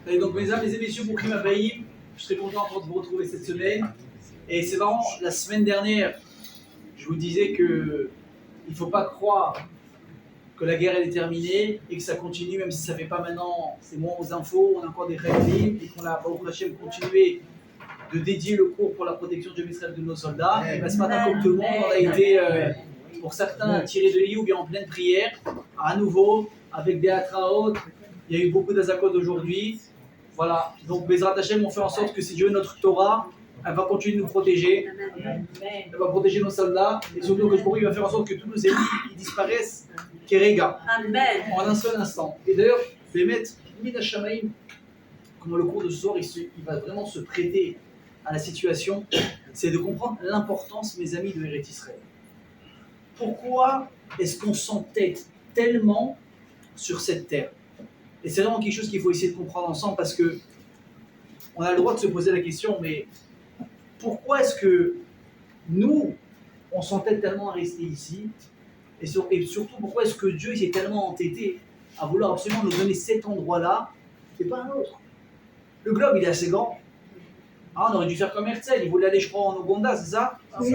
Et donc, mesdames et messieurs, pour Prima Baïm, je suis très content de vous retrouver cette semaine. Et c'est marrant, la semaine dernière, je vous disais que il ne faut pas croire que la guerre elle est terminée et que ça continue, même si ça ne fait pas maintenant, c'est moins aux infos, on a encore des rêves et qu'on a, Baruch Hashem, continué de dédier le cours pour la protection du Israël de nos soldats. Et ben, ce matin, comme tout le monde, on a été, pour certains, tirés de lit ou bien en pleine prière, à nouveau, avec des atraot. Il y a eu beaucoup d'azakot aujourd'hui. Voilà, donc Bezrat Hashem, on fait en sorte que si Dieu est notre Torah, elle va continuer de nous protéger, elle va protéger nos soldats, et surtout que il va faire en sorte que tous nos ennemis ils disparaissent, Kerega, en un seul instant. Et d'ailleurs, je vais mettre Mina Shamaim, comment le cours de ce soir il va vraiment se prêter à la situation, c'est de comprendre l'importance, mes amis, de Eretz Israël. Pourquoi est-ce qu'on s'entête tellement sur cette terre? Et c'est vraiment quelque chose qu'il faut essayer de comprendre ensemble parce que on a le droit de se poser la question, mais pourquoi est-ce que nous, on s'entête tellement à rester ici et surtout, pourquoi est-ce que Dieu s'est tellement entêté à vouloir absolument nous donner cet endroit-là et pas un autre? Le globe, il est assez grand. Ah, on aurait dû faire comme Herzl, il voulait aller, je crois, en Ouganda, c'est ça? Oui.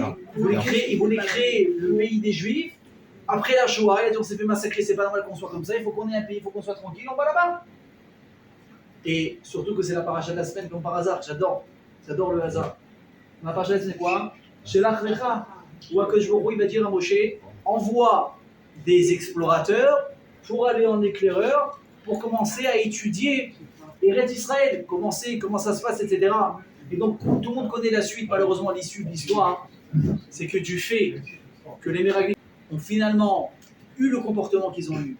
Il voulait créer le pays des Juifs. Après la Shoah, il a dit on s'est fait massacrer, c'est pas normal qu'on soit comme ça, il faut qu'on ait un pays, il faut qu'on soit tranquille, on va là-bas. Et surtout que c'est la paracha de la semaine comme par hasard, j'adore le hasard. La paracha de la semaine, c'est quoi? Shelach Lecha, où Akadosh Baruch Hu, il va dire à Moshe, envoie des explorateurs pour aller en éclaireur, pour commencer à étudier Eretz Israël, comment ça se passe, etc. Et donc tout le monde connaît la suite, malheureusement, à l'issue de l'histoire, c'est que du fait que les Meraglim ont finalement eu le comportement qu'ils ont eu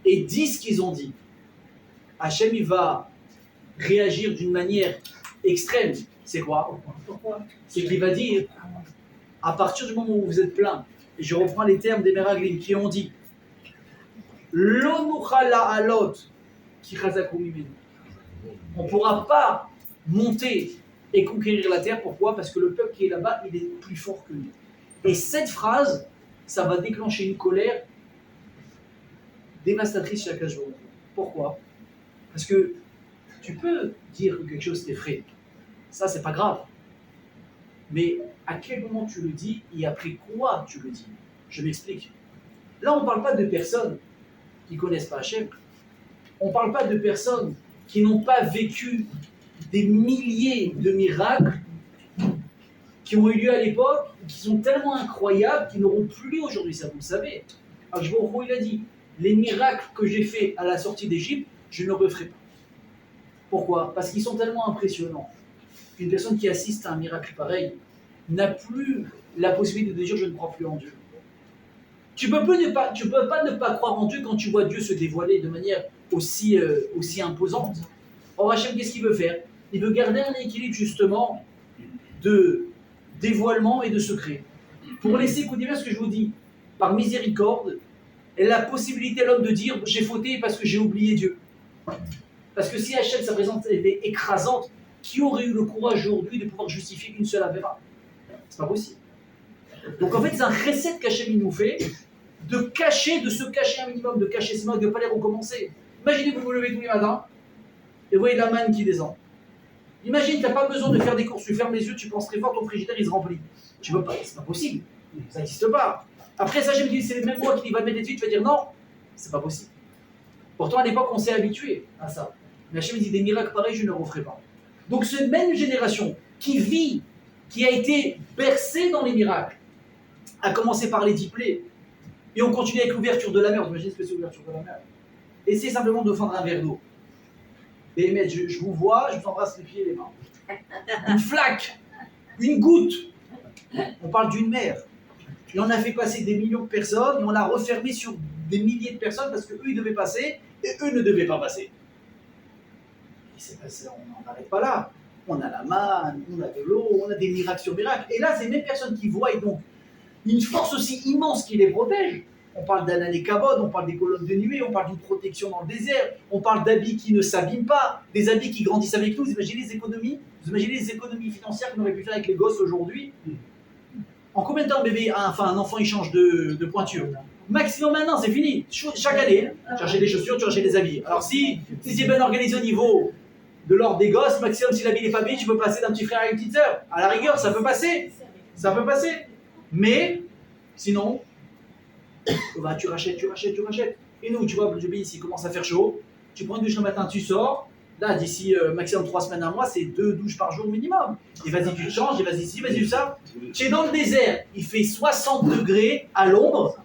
et dit ce qu'ils ont dit, Hachem il va réagir d'une manière extrême. C'est quoi? C'est qu'il va dire, à partir du moment où vous êtes plein, et je reprends les termes des Meraglim qui ont dit Lo nuchala alot ki chazaku mimenu. On ne pourra pas monter et conquérir la terre. Pourquoi? Parce que le peuple qui est là-bas, il est plus fort que nous. Et cette phrase, ça va déclencher une colère dévastatrice chez Akadosh Baruch Hu. Pourquoi? Parce que tu peux dire que quelque chose t'effraie. Ça, c'est pas grave. Mais à quel moment tu le dis et après quoi tu le dis? Je m'explique. Là, on ne parle pas de personnes qui ne connaissent pas Hachem. On ne parle pas de personnes qui n'ont pas vécu des milliers de miracles qui ont eu lieu à l'époque, qui sont tellement incroyables qu'ils n'auront plus lieu aujourd'hui, ça vous le savez. Alors, je vois il a dit, les miracles que j'ai faits à la sortie d'Égypte, je ne le referai pas. Pourquoi? Parce qu'ils sont tellement impressionnants qu'une personne qui assiste à un miracle pareil n'a plus la possibilité de dire je ne crois plus en Dieu. Tu peux pas ne pas croire en Dieu quand tu vois Dieu se dévoiler de manière aussi imposante. Or, Hachem, qu'est-ce qu'il veut faire? Il veut garder un équilibre justement de dévoilement et de secret. Pour laisser, écoutez bien ce que je vous dis, par miséricorde, et la possibilité à l'homme de dire j'ai fauté parce que j'ai oublié Dieu. Parce que si Hachem, sa présence était écrasante, qui aurait eu le courage aujourd'hui de pouvoir justifier une seule avéra? C'est pas possible. Donc en fait, c'est un recette qu'Hachem nous fait de se cacher un minimum, de cacher ses mains et de ne pas les recommencer. Imaginez que vous vous levez tous les matins et vous voyez la manne qui descend. Imagine, tu n'as pas besoin de faire des courses, tu fermes les yeux, tu penses très fort, ton frigidaire il se remplit. Tu veux pas, c'est pas possible, ça n'existe pas. Après ça, j'aime dire, c'est le même moi qui va te mettre des suites, tu vas dire non, c'est pas possible. Pourtant à l'époque on s'est habitué à ça. Mais Hachem dit des miracles pareils, je ne le referai pas. Donc cette même génération qui vit, qui a été bercée dans les miracles, a commencé par les diplés, et on continue avec l'ouverture de la mer. Vous imaginez ce que c'est l'ouverture de la mer? Essayez simplement de fendre un verre d'eau. Et mais je vous vois, je vous embrasse les pieds et les mains. Une flaque, une goutte. On parle d'une mer. Et on a fait passer des millions de personnes et on l'a refermé sur des milliers de personnes parce qu'eux ils devaient passer et eux ne devaient pas passer. Et c'est passé, on n'arrête pas là. On a la manne, on a de l'eau, on a des miracles sur miracles. Et là, c'est les mêmes personnes qui voient donc une force aussi immense qui les protège. On parle d'Anané Kavod, on parle des colonnes de nuée, on parle d'une protection dans le désert, on parle d'habits qui ne s'abîment pas, des habits qui grandissent avec nous. Vous imaginez les économies financières qu'on aurait pu faire avec les gosses aujourd'hui? En combien de temps un enfant il change de pointure? Maximum maintenant, c'est fini. Chaque année, tu achètes des chaussures, tu achètes des habits. Alors si c'est bien organisé au niveau de l'ordre des gosses, maximum si l'habit n'est pas bien, tu peux passer d'un petit frère à une petite sœur. À la rigueur, ça peut passer. Ça peut passer. Mais, sinon, bah, tu rachètes. Et nous, tu vois, le pays, s'il commence à faire chaud, tu prends une douche le matin, tu sors. Là, d'ici maximum 3 semaines, un mois, c'est 2 douches par jour minimum. Et vas-y, tu te changes, et vas-y ici, vas-y ça. Tu es dans le désert, il fait 60 degrés à l'ombre.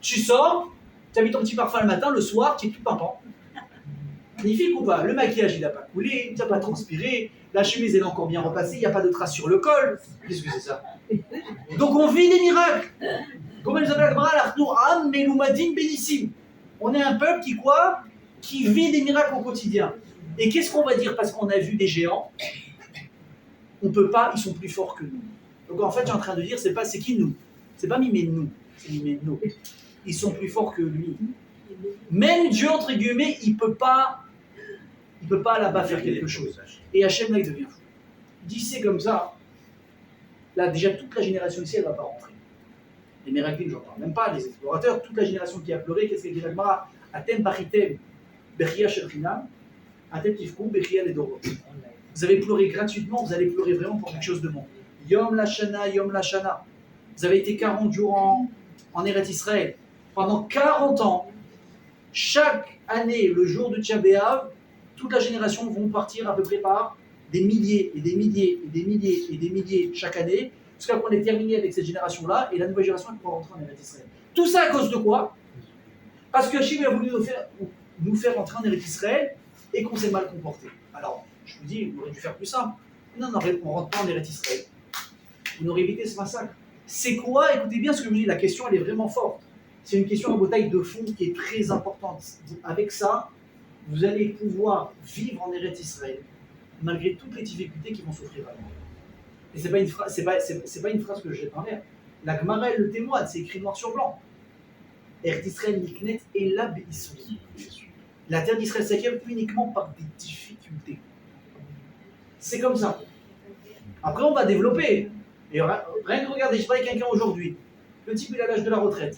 Tu sors, tu as mis ton petit parfum le matin, le soir, tu es tout pimpant. Magnifique ou pas? Le maquillage, il n'a pas coulé, tu n'as pas transpiré, la chemise, elle est encore bien repassée, il n'y a pas de traces sur le col. Qu'est-ce que c'est ça? Donc on vit des miracles. Comme nous appelle bénissime. On est un peuple qui quoi? Qui vit des miracles au quotidien. Et qu'est-ce qu'on va dire parce qu'on a vu des géants? On ne peut pas, ils sont plus forts que nous. Donc en fait, je suis en train de dire, c'est qui nous? C'est pas Mimé nous, c'est Mimé nous. Ils sont plus forts que lui. Même Dieu, entre guillemets, il peut pas là-bas faire quelque chose. Et Hachem, là, il devient fou. Il dit, c'est comme ça. Là, déjà, toute la génération ici, elle ne va pas rentrer. Les miracles, j'en parle même pas, les explorateurs, toute la génération qui a pleuré, qu'est-ce qu'elle dit là-bas? Atem bachitem, bechia shelchinam, atem tifkou, bechia ledoro. Vous avez pleuré gratuitement, vous allez pleurer vraiment pour quelque chose de bon. Yom lashana, yom lashana. Vous avez été 40 jours en Eretz Israël. Pendant 40 ans, chaque année, le jour de Tisha B'Av, toute la génération vont partir à peu près par des milliers et des milliers et des milliers et des milliers chaque année, jusqu'à qu'on ait terminé avec cette génération-là, et la nouvelle génération elle pourra rentrer en Eretz Israël. Tout ça à cause de quoi? Parce que Hachem a voulu nous faire rentrer en Eretz Israël et qu'on s'est mal comporté. Alors, je vous dis, on aurait dû faire plus simple. Non, on ne rentre pas en Eretz Israël. On aurait évité ce massacre. C'est quoi? Écoutez bien ce que je vous dis, la question elle est vraiment forte. C'est une question à bataille de fond qui est très importante. Avec ça, vous allez pouvoir vivre en Eretz Israël, malgré toutes les difficultés qui vont s'offrir à vous. Et ce n'est pas une phrase que je jette en l'air. La Gemara, elle le témoigne, c'est écrit noir sur blanc. Eretz Israël niknet et la Béissouri. La terre d'Israël s'acquiert uniquement par des difficultés. C'est comme ça. Après, on va développer. Et rien que regarder, je parle avec quelqu'un aujourd'hui. Le type, il a l'âge de la retraite.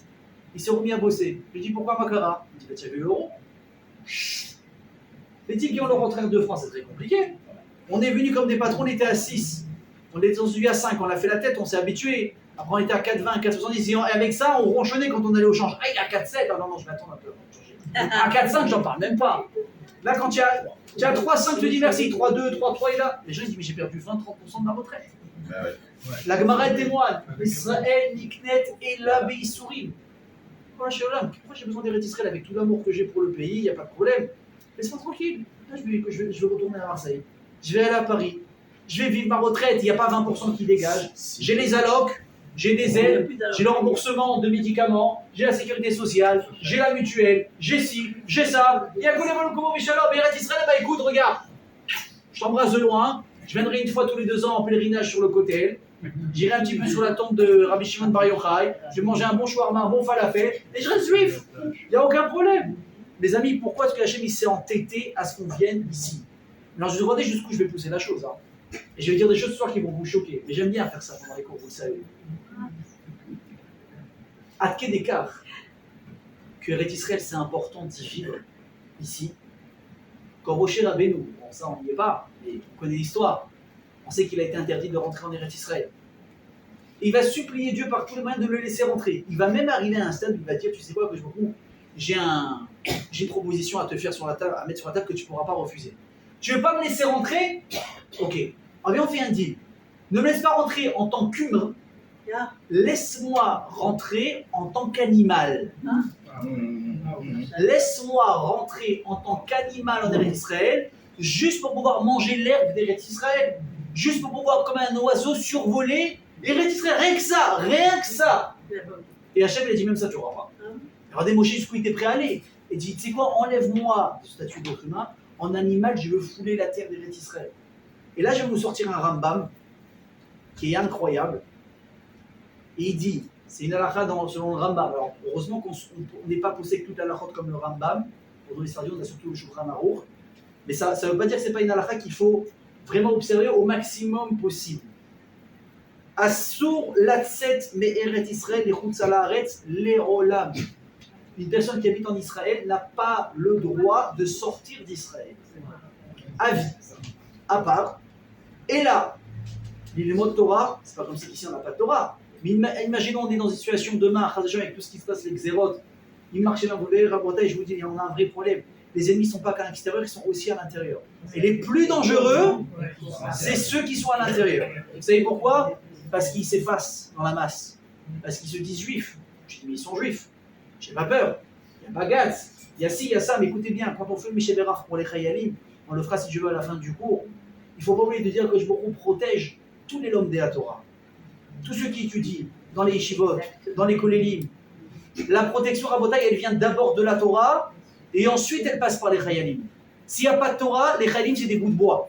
Il s'est remis à bosser. Je lui dis pourquoi Makara? Il me dit, tu as vu l'euro? Les types qui ont leur retraite de France, c'est très compliqué. On est venu comme des patrons, on était à 6. On était descendu à 5, on a fait la tête, on s'est habitué. Après, on était à 4,20, 4,70. Et avec ça, on ronchonnait quand on allait au change. Ah, il est à 4,7. Ah non, je vais attendre un peu. À 4,5, j'en parle même pas. Là, quand tu as 3,5, tu dis merci. 3,2, 3,3, et là. Les gens ils disent, mais j'ai perdu 20-30% de ma retraite. La Gemara témoigne. Israël, Niknet, et la Béissourim. Pourquoi j'ai besoin d'Eretz Israël avec tout l'amour que j'ai pour le pays? Il n'y a pas de problème. Laisse-moi tranquille. Là, je vais retourner à Marseille. Je vais aller à Paris. Je vais vivre ma retraite. Il n'y a pas 20% qui dégage. J'ai les allocs, j'ai des aides, j'ai le remboursement de médicaments, j'ai la sécurité sociale, j'ai la mutuelle, j'ai ci, j'ai ça. Il y a que les Volkomo Michalom, Eretz Israël. Bah écoute, regarde. Je t'embrasse de loin. Je viendrai une fois tous les 2 ans en pèlerinage sur le côté. J'irai un petit peu sur la tombe de Rabbi Shimon Bar Yochai. Je vais manger un bon shawarma, un bon falafel. Et je reste juif. Il n'y a aucun problème. Les amis, pourquoi est-ce que Hachem s'est entêté à ce qu'on vienne ici? Alors je vous demandais jusqu'où je vais pousser la chose. Et je vais dire des choses ce soir qui vont vous choquer. Mais j'aime bien faire ça pendant les cours, vous le savez. À quel écart que Eretz Israël, c'est important d'y vivre ici. Quand Moshe Rabbeinu, bon ça on n'y est pas, mais on connaît l'histoire. On sait qu'il a été interdit de rentrer en Eretz Israël. Et il va supplier Dieu par tous les moyens de le laisser rentrer. Il va même arriver à un stade où il va dire, tu sais quoi, que j'ai une proposition à te faire sur la table, à mettre sur la table que tu ne pourras pas refuser. Tu veux pas me laisser rentrer? Ok. Alors bien on fait un deal. Ne me laisse pas rentrer en tant qu'humain. Laisse-moi rentrer en tant qu'animal. Laisse-moi rentrer en tant qu'animal en Eretz Israël, juste pour pouvoir manger l'herbe d'Eretz Israël, juste pour pouvoir, comme un oiseau, survoler Eretz Israël. Rien que ça. Et Hachem, il a dit, même ça, tu n'auras pas. Regardez Moshe, jusqu'où il était prêt à aller. Il dit, tu sais quoi, enlève-moi du statut d'être humain, en animal, je veux fouler la terre d'Eretz Israël. Et là, je vais vous sortir un Rambam qui est incroyable. Et il dit, c'est une halakha selon le Rambam. Alors, heureusement qu'on n'est pas poussé avec toute la halachot comme le Rambam. Pour les stadions, on a surtout le Shulchan Aruch. Mais ça ne veut pas dire que ce n'est pas une halakha qu'il faut vraiment observer au maximum possible. Assour latset me'eret Israël et chutz haaretz le'olam. Une personne qui habite en Israël n'a pas le droit de sortir d'Israël. À vie, à part. Et là, les mots de Torah, c'est pas comme si ici on n'a pas de Torah. Mais imaginons on est dans une situation demain, avec tout ce qui se passe, les xérotes, ils marchent là, vous verrez, Rabotai, je vous dis, il y en a un vrai problème. Les ennemis ne sont pas qu'à l'extérieur, ils sont aussi à l'intérieur. Et les plus dangereux, c'est ceux qui sont à l'intérieur. Vous savez pourquoi? Parce qu'ils s'effacent dans la masse. Parce qu'ils se disent juifs. Je dis, mais ils sont juifs. J'ai pas peur. Il y a Bagatz, il y a ci, il y a ça. Mais écoutez bien, quand on fait le Michel Bérard pour les Chayalim, on le fera si je veux à la fin du cours, il ne faut pas oublier de dire que Jborou protège tous les Lom de la Torah. Tous ceux qui étudient dans les yeshivot, dans les kolélim. La protection Rabotai, elle vient d'abord de la Torah et ensuite elle passe par les Chayalim. S'il n'y a pas de Torah, les Chayalim c'est des bouts de bois.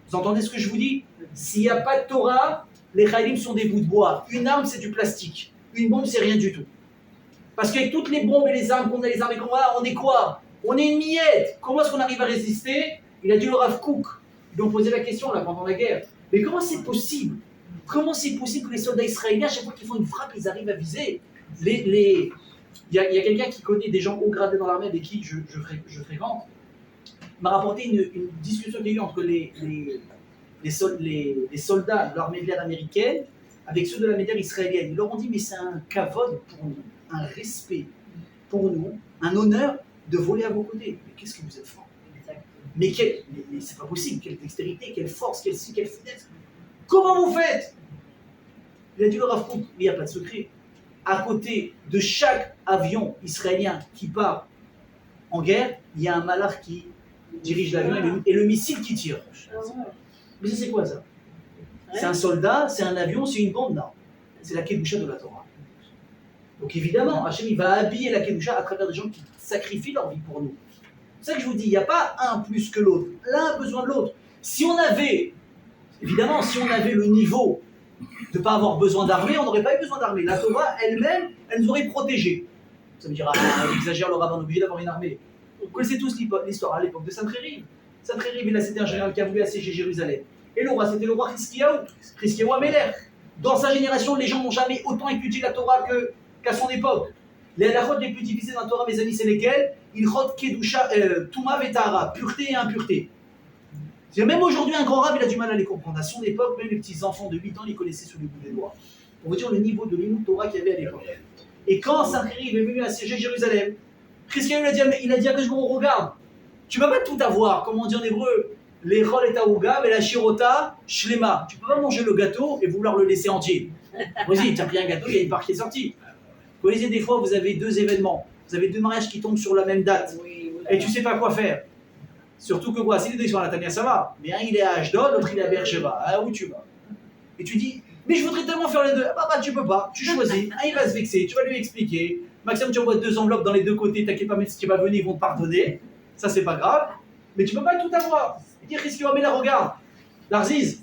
Vous entendez ce que je vous dis? S'il n'y a pas de Torah, les Chayalim sont des bouts de bois. Une arme c'est du plastique. Une bombe c'est rien du tout. Parce qu'avec toutes les bombes et les armes qu'on a, les armes qu'on a, on est quoi? On est une miette. Comment est-ce qu'on arrive à résister? Il a dit le Rav Kook. Ils lui ont posé la question là pendant la guerre. Mais comment c'est possible? Comment c'est possible que les soldats israéliens, à chaque fois qu'ils font une frappe, ils arrivent à viser? Il y a quelqu'un qui connaît des gens haut gradés dans l'armée avec qui je fréquente, m'a rapporté une discussion qu'il y a eu entre les soldats de l'armée de l'air américaine avec ceux de l'armée de l'air israélienne. Ils leur ont dit, mais c'est un kavod pour nous, un respect pour nous, un honneur de voler à vos côtés. Mais qu'est-ce que vous êtes fort? Mais c'est pas possible, quelle dextérité, quelle force, quelle finesse. Comment vous faites? Il a dit le Rav Kook, mais il n'y a pas de secret. À côté de chaque avion israélien qui part en guerre, il y a un malach qui dirige l'avion et le missile qui tire. Mais ça, c'est quoi ça? C'est un soldat, c'est un avion, c'est une bombe? Non. C'est la Kedusha de la Torah. Donc évidemment, Hachem il va habiller la Kedusha à travers des gens qui sacrifient leur vie pour nous. C'est ça que je vous dis, il n'y a pas un plus que l'autre. L'un a besoin de l'autre. Si on avait le niveau de ne pas avoir besoin d'armée, on n'aurait pas eu besoin d'armée. La Torah elle-même, elle nous aurait protégés. Ça me dira, on exagère le rabbin, on est obligé d'avoir une armée. Vous connaissez tous l'histoire à l'époque de Sancheriv. Sancheriv, il a c'était un général qui a voulu assiéger Jérusalem. Et le roi, c'était le roi Hiskiyahu Amelech. Dans sa génération, les gens n'ont jamais autant étudié la Torah qu'à son époque. Les halachot les plus difficiles dans la Torah, mes amis, c'est lesquels? Ilchot Kedusha, Touma Vetara, pureté et impureté. Même aujourd'hui, un grand rab, il a du mal à les comprendre. À son époque, même les petits enfants de 8 ans, ils connaissaient sous les bouts des doigts. Pour vous dire le niveau de l'Imout Torah qu'il y avait à l'époque. Et quand Sancheriv est venu assiéger Jérusalem, Hiskiyahu il a dit à Keshbon, regarde, tu ne peux pas tout avoir, comme on dit en hébreu, les rol et taouga, mais la shirota, shlema. Tu ne peux pas manger le gâteau et vouloir le laisser entier. Vas-y, tu as pris un gâteau, il y a une part qui est sortie. Vous connaissez des fois, vous avez deux événements, vous avez deux mariages qui tombent sur la même date, et tu ne sais pas quoi faire. Surtout que quoi, si les deux sont à la Tania, ça va. Mais un il est à Ashdod, l'autre il est à Beersheba. Ah, où tu vas? Et tu dis, mais je voudrais tellement faire les deux. Ah bah tu peux pas, tu choisis. Un il va se vexer, tu vas lui expliquer. Maxime, tu envoies deux enveloppes dans les deux côtés, t'inquiète pas, même si tu vas venir, ils vont te pardonner. Ça c'est pas grave. Mais tu peux pas tout avoir. Et dire, qu'est-ce qu'il va, mais là regarde. Larziz,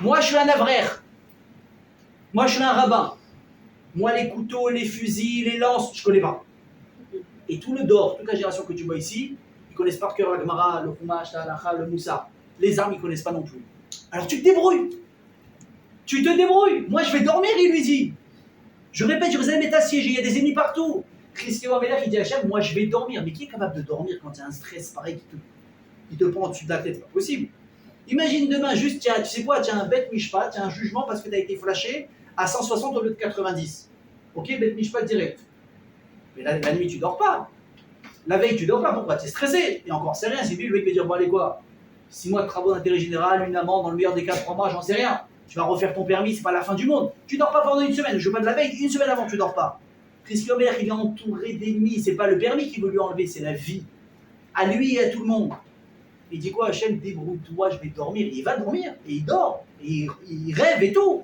moi je suis un avraire. Moi je suis un rabbin. Moi les couteaux, les fusils, les lances, je connais pas. Et tout le dor, toute la génération que tu vois ici, ils connaissent par cœur la Gemara, le Chumash, la Halacha, le Moussa. Les armes, ils connaissent pas non plus. Alors tu te débrouilles. Tu te débrouilles. Moi je vais dormir, il lui dit. Je répète, Jérusalem est assiégée, il y a des ennemis partout. Hiskiyahu Amelech, il dit à Hachem, moi je vais dormir. Mais qui est capable de dormir quand il y a un stress pareil qui te prend au-dessus de la tête? C'est pas possible. Imagine demain juste, tu sais quoi, tu as un bet mishpat, tu as un jugement parce que tu as été flashé à 160 au lieu de 90. Ok, bet mishpat direct. Mais la nuit, tu dors pas. La veille, tu dors pas. Pourquoi? Tu es stressé. Et encore, c'est rien. C'est lui, le mec va dire, bon, allez, quoi, 6 mois de travaux d'intérêt général, une amende, dans le meilleur des cas, 3 mois, j'en sais rien. Tu vas refaire ton permis, c'est pas la fin du monde. Tu dors pas pendant une semaine. Je veux pas de la veille, une semaine avant, tu dors pas. Hiskiyahu Amelech, il est entouré d'ennemis. C'est pas le permis qui veut lui enlever, c'est la vie. À lui et à tout le monde. Il dit quoi? Hachem, débrouille-toi, je vais dormir. Et il va dormir. Et il dort. Et il rêve et tout.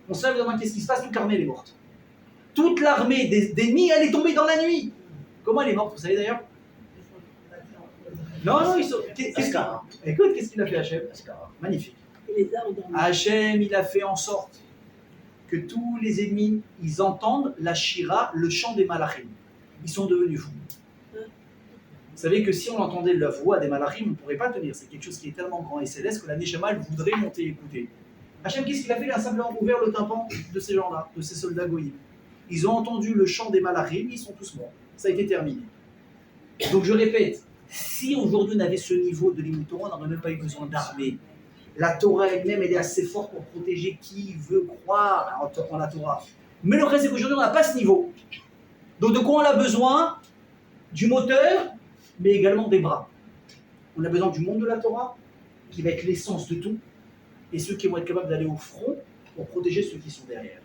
On se lève demain, qu'est-ce qui se passe? Toute l'armée, elle est morte. Toute l'armée d'ennemis, elle est tombée dans la nuit. Comment elle est morte, vous savez d'ailleurs? Non, ils sont. Écoute, qu'est-ce qu'il a fait Hachem? Magnifique. Hachem, il a fait en sorte que tous les ennemis, ils entendent la Shira, le chant des malachim. Ils sont devenus fous. Vous savez que si on entendait la voix des malachim, on ne pourrait pas tenir. C'est quelque chose qui est tellement grand et céleste que la Neshama, elle voudrait monter et écouter. Hachem, qu'est-ce qu'il a fait? Il a simplement ouvert le tympan de ces gens-là, de ces soldats goïms. Ils ont entendu le chant des malachim, ils sont tous morts. Ça a été terminé. Donc je répète, si aujourd'hui on avait ce niveau de Limud Torah, on n'aurait même pas eu besoin d'armée. La Torah elle-même, elle est assez forte pour protéger qui veut croire en la Torah. Mais le reste, c'est qu'aujourd'hui, on n'a pas ce niveau. Donc de quoi on a besoin? Du moteur, mais également des bras. On a besoin du monde de la Torah, qui va être l'essence de tout, et ceux qui vont être capables d'aller au front pour protéger ceux qui sont derrière.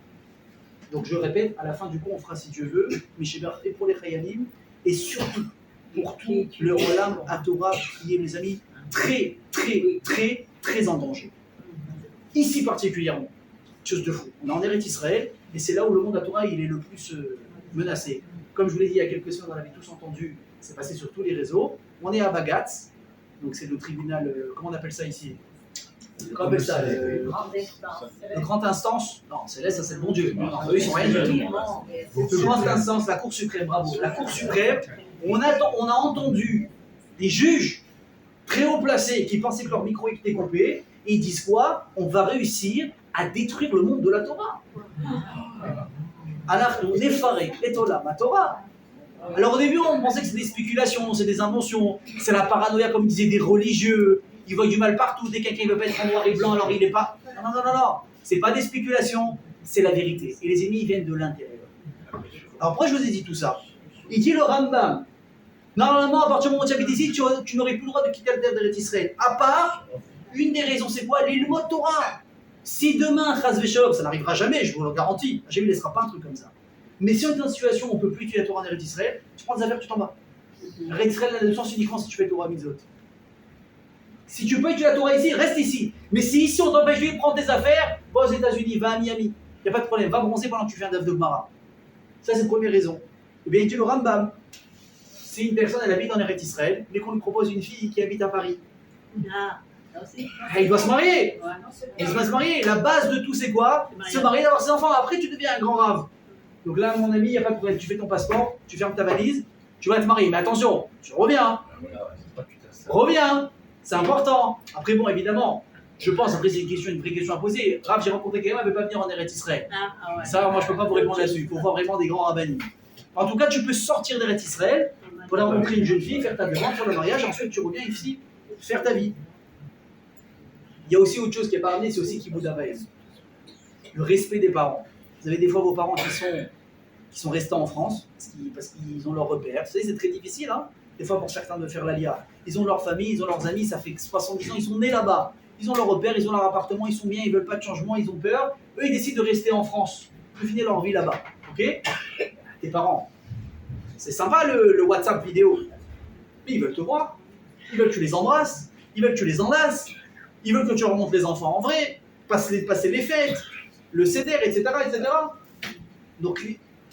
Donc je répète, à la fin du cours, on fera, si Dieu veut, Mishéber et pour les Chayanim, et surtout pour tout le Olam à Torah qui est, mes amis, très, très, très, très en danger. Ici particulièrement, chose de fou. On est en Eretz Israël, et c'est là où le monde à Torah il est le plus menacé. Comme je vous l'ai dit il y a quelques semaines, on l'avait tous entendu, c'est passé sur tous les réseaux. On est à Bagatz, donc c'est le tribunal, comment on appelle ça ici? Comment on appelle ça? Le grande instance. Non, c'est là, ça c'est le bon Dieu. Non, eux ils sont rien du tout. Le grande instance, la Cour suprême, bravo. La Cour suprême, on a entendu des juges très haut placés qui pensaient que leur micro était coupé, et ils disent quoi? On va réussir à détruire le monde de la Torah. Alors, on est faré, et la Torah. Alors au début, on pensait que c'était des spéculations, c'est des inventions, c'est la paranoïa, comme disaient des religieux. Ils voient du mal partout, dès que quelqu'un ne veut pas être en noir et blanc, alors il n'est pas. Non, non, non, non, c'est pas des spéculations, c'est la vérité. Et les ennemis viennent de l'intérieur. Alors pourquoi je vous ai dit tout ça? Il dit le Rambam. Normalement, à partir du moment où tu habites ici, tu n'aurais plus le droit de quitter la terre d'Eretz Israël. À part, une des raisons, c'est quoi? Les lois de Torah. Si demain, Chaz Veshalom, ça n'arrivera jamais, je vous le garantis, Hachem ne laissera pas un truc comme ça. Mais si on est dans une situation où on ne peut plus étudier la Torah en Eretz Israël, tu prends des affaires, tu t'en vas. Eretz Israël a le sens uniquement si tu fais le Torah Mitzvot. Si tu peux étudier la Torah ici, reste ici. Mais si ici on t'empêche de prendre tes affaires, va aux États-Unis, va à Miami. Il n'y a pas de problème, va bronzer pendant que tu fais un daf de Gemara. Ça, c'est la première raison. Eh bien, il dit le Rambam. Si une personne elle habite en Eretz Israël, mais qu'on lui propose une fille qui habite à Paris, il doit se marier. Il doit se marier. La base de tout, c'est quoi? Se marier, d'avoir ses enfants. Après, tu deviens un grand rave. Donc là, mon ami, il n'y a pas de problème. Tu fais ton passeport, tu fermes ta valise, tu vas te marier. Mais attention, tu reviens. Reviens. C'est important. Après, bon, évidemment, je pense, après, c'est une vraie question à poser. Rav, j'ai rencontré quelqu'un, elle ne veut pas venir en Eretz Israël. Ça, moi, je ne peux pas vous répondre là-dessus. Il faut voir vraiment des grands rabbinim. En tout cas, tu peux sortir d'Eretz Israël pour aller rencontrer une jeune fille, faire ta demande pour le mariage, ensuite tu reviens ici, faire ta vie. Il y a aussi autre chose qui n'est pas amené, c'est aussi Kibbout Abayim. Le respect des parents. Vous avez des fois vos parents qui sont restés en France, parce qu'ils ont leurs repères. Vous savez, c'est très difficile, hein, des fois pour certains de faire l'Alia. Ils ont leur famille, ils ont leurs amis, ça fait 70 ans, ils sont nés là-bas. Ils ont leurs repères, ils ont leur appartement, ils sont bien, ils ne veulent pas de changement, ils ont peur. Eux, ils décident de rester en France, de finir leur vie là-bas. Ok? Tes parents, c'est sympa le WhatsApp vidéo, mais ils veulent te voir, ils veulent que tu les embrasses, ils veulent que tu les enlaces, ils veulent que tu leur montres les enfants en vrai, passer les fêtes, le CEDER, etc., etc. Donc,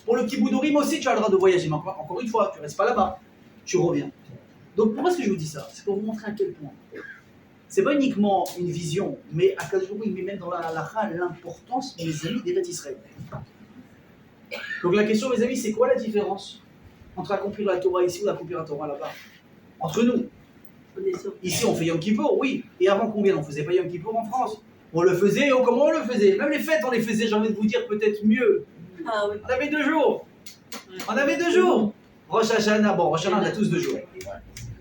pour le Kibbout Urim aussi, tu as le droit de voyager, mais encore une fois, tu ne restes pas là-bas, tu reviens. Donc, pourquoi est-ce que je vous dis ça? C'est pour vous montrer à quel point. C'est pas uniquement une vision, mais à quel point il met même dans la halakha l'importance, mes amis, d'Eretz Israël. Donc la question, mes amis, c'est quoi la différence entre accomplir la Torah ici ou accomplir la Torah là-bas? Entre nous. Ici, on fait Yom Kippour, oui. Et avant combien on ne faisait pas Yom Kippour en France? On le faisait, comment on le faisait? Même les fêtes, on les faisait, j'ai envie de vous dire, peut-être mieux. Ah, oui. On avait 2 jours. On avait 2 jours. Rosh Hashanah, bon, Rosh Hashanah, on a tous 2 jours.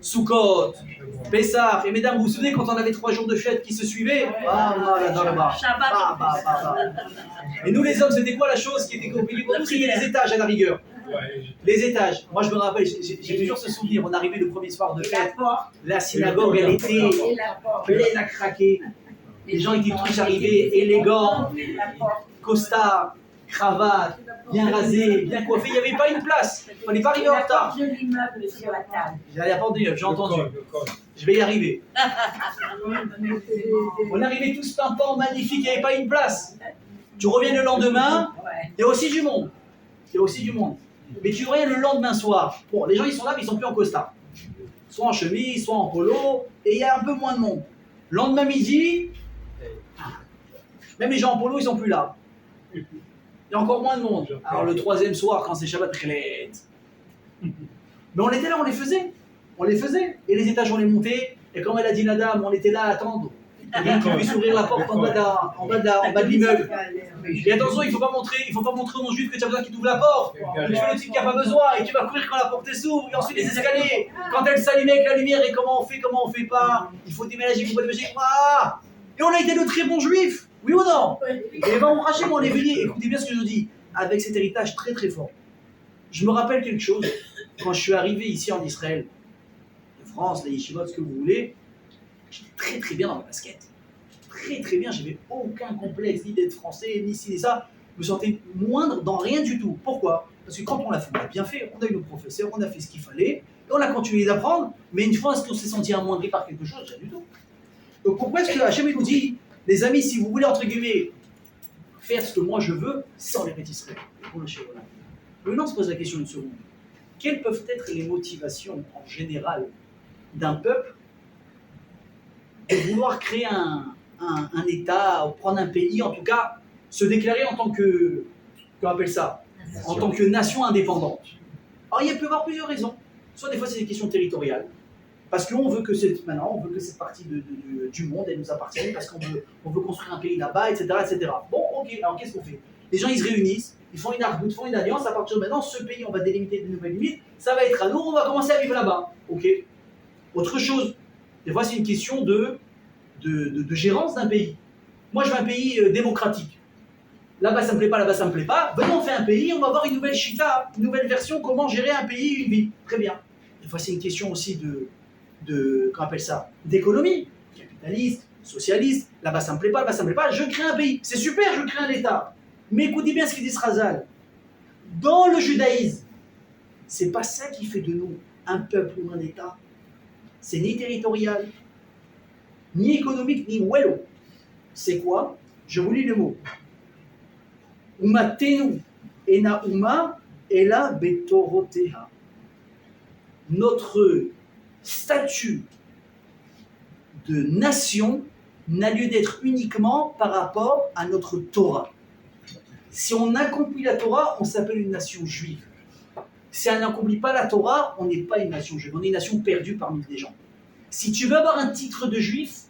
Sukkot, Pessah. Et mesdames, vous vous souvenez quand on avait 3 jours de fête qui se suivaient? Ah, là, dans le bas. Et nous, les hommes, c'était quoi la chose qui était compliquée pour nous? C'était les étages à la rigueur. Les étages. Moi, je me rappelle, j'ai toujours ce souvenir. On arrivait le premier soir de fête. La synagogue, elle était pleine à craquer. Les gens étaient tous arrivés, élégants, costards, cravate, bien rasé, bien coiffé. Il n'y avait pas une place. On n'est pas arrivé en retard. J'allais à porte de l'immeuble, j'ai entendu. Je vais y arriver. On arrivait tous pimpants, magnifiques, il n'y avait pas une place. Tu reviens le lendemain, il y a aussi du monde. Il y a aussi du monde. Mais tu reviens le lendemain soir. Bon, les gens ils sont là, mais ils ne sont plus en costard. Soit en chemise, soit en polo, et il y a un peu moins de monde. Lendemain midi, même les gens en polo, ils ne sont plus là. Il y a encore moins de monde. Alors le 3e soir, quand c'est Shabbat, mais on était là, on les faisait. On les faisait. Et les étages, on les montait. Et comme elle a dit la dame, on était là à attendre. Quelqu'un qui puisse ouvrir la porte en bas de l'immeuble. Et attention, il ne faut pas montrer aux non-juifs que tu as besoin qu'ils t'ouvrent la porte. Tu fais le type qui n'a pas besoin et tu vas courir quand la porte s'ouvre. Et ensuite les escaliers, quand elle s'allume avec la lumière et comment on fait pas. Il faut déménager, il faut pas déménager. Ah, et on a été de très bons juifs, oui ou non? Et ben on rachète, on est venu, écoutez bien ce que je dis, avec cet héritage très très fort. Je me rappelle quelque chose, quand je suis arrivé ici en Israël, en France, les yeshivot, ce que vous voulez, j'étais très très bien dans ma basket. Très très bien, j'avais aucun complexe ni d'être français, ni ci ni ça. Je me sentais moindre dans rien du tout. Pourquoi? Parce que quand on l'a fait, on l'a bien fait, on a eu nos professeurs, on a fait ce qu'il fallait, et on a continué d'apprendre, mais une fois, est-ce qu'on s'est senti amoindri par quelque chose? Rien du tout. Donc pourquoi est-ce que Hachem nous dit, les amis, si vous voulez, entre guillemets, faire ce que moi je veux, sans les Israël. Maintenant, on se pose la question une seconde. Quelles peuvent être les motivations en général d'un peuple de vouloir créer un État, ou prendre un pays, en tout cas, se déclarer en tant que, qu'on appelle ça, en tant que nation indépendante? Alors, il peut y avoir plusieurs raisons. Soit des fois, c'est des questions territoriales. Parce qu'on veut que cette partie du monde, elle nous appartienne, parce qu'on veut construire un pays là-bas, etc., etc. Bon, ok, alors qu'est-ce qu'on fait? Les gens, ils se réunissent, ils font une argoute, font une alliance, à partir de maintenant, ce pays, on va délimiter de nouvelles limites, ça va être à nous, on va commencer à vivre là-bas. Ok. Autre chose, des fois, c'est une question de gérance d'un pays. Moi, je veux un pays démocratique. Là-bas, ça me plaît pas, là-bas, ça me plaît pas. Venons, on fait un pays, on va voir une nouvelle chita, une nouvelle version, comment gérer un pays, une vie. Très bien. Des fois, c'est une question aussi qu'on appelle ça, d'économie, capitaliste, socialiste, là-bas ça me plaît pas, là-bas ça me plaît pas, je crée un pays, c'est super, je crée un État. Mais écoutez bien ce qu'il dit Srazal, dans le judaïsme, c'est pas ça qui fait de nous un peuple ou un État. C'est ni territorial, ni économique, ni wello. C'est quoi? Je vous lis le mot. Umatenu ena uma ela betoroteha. Notre statut de nation n'a lieu d'être uniquement par rapport à notre Torah. Si on accomplit la Torah, on s'appelle une nation juive. Si on n'accomplit pas la Torah, on n'est pas une nation juive, on est une nation perdue parmi les gens. Si tu veux avoir un titre de juif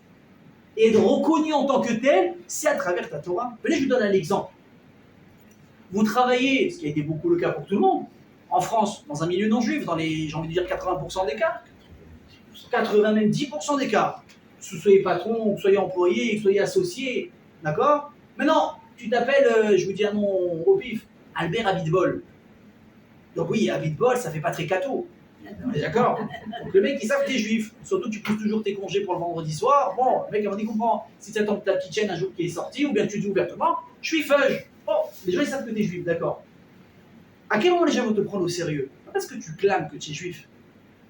et être reconnu en tant que tel, c'est à travers ta Torah. Venez, je vous donne un exemple. Vous travaillez, ce qui a été beaucoup le cas pour tout le monde, en France, dans un milieu non juif, dans les, j'ai envie de dire 80% des cas, 80 même 10% des cas, que vous soyez patron, que vous soyez employé, que vous soyez associé, d'accord? Maintenant, tu t'appelles, je vous dis un nom au pif, Albert Abitbol. Donc oui, Abitbol, ça fait pas très catho. On est d'accord? Donc le mec, il savent que t'es juif. Surtout, tu pousses toujours tes congés pour le vendredi soir. Bon, le mec, il comprend. Si tu attends ta petite chaîne un jour qui est sortie, ou bien tu dis ouvertement, je suis feuge. Bon, les gens, ils savent que t'es juif, d'accord? À quel moment les gens vont te prendre au sérieux? Pas parce que tu clames que tu es juif,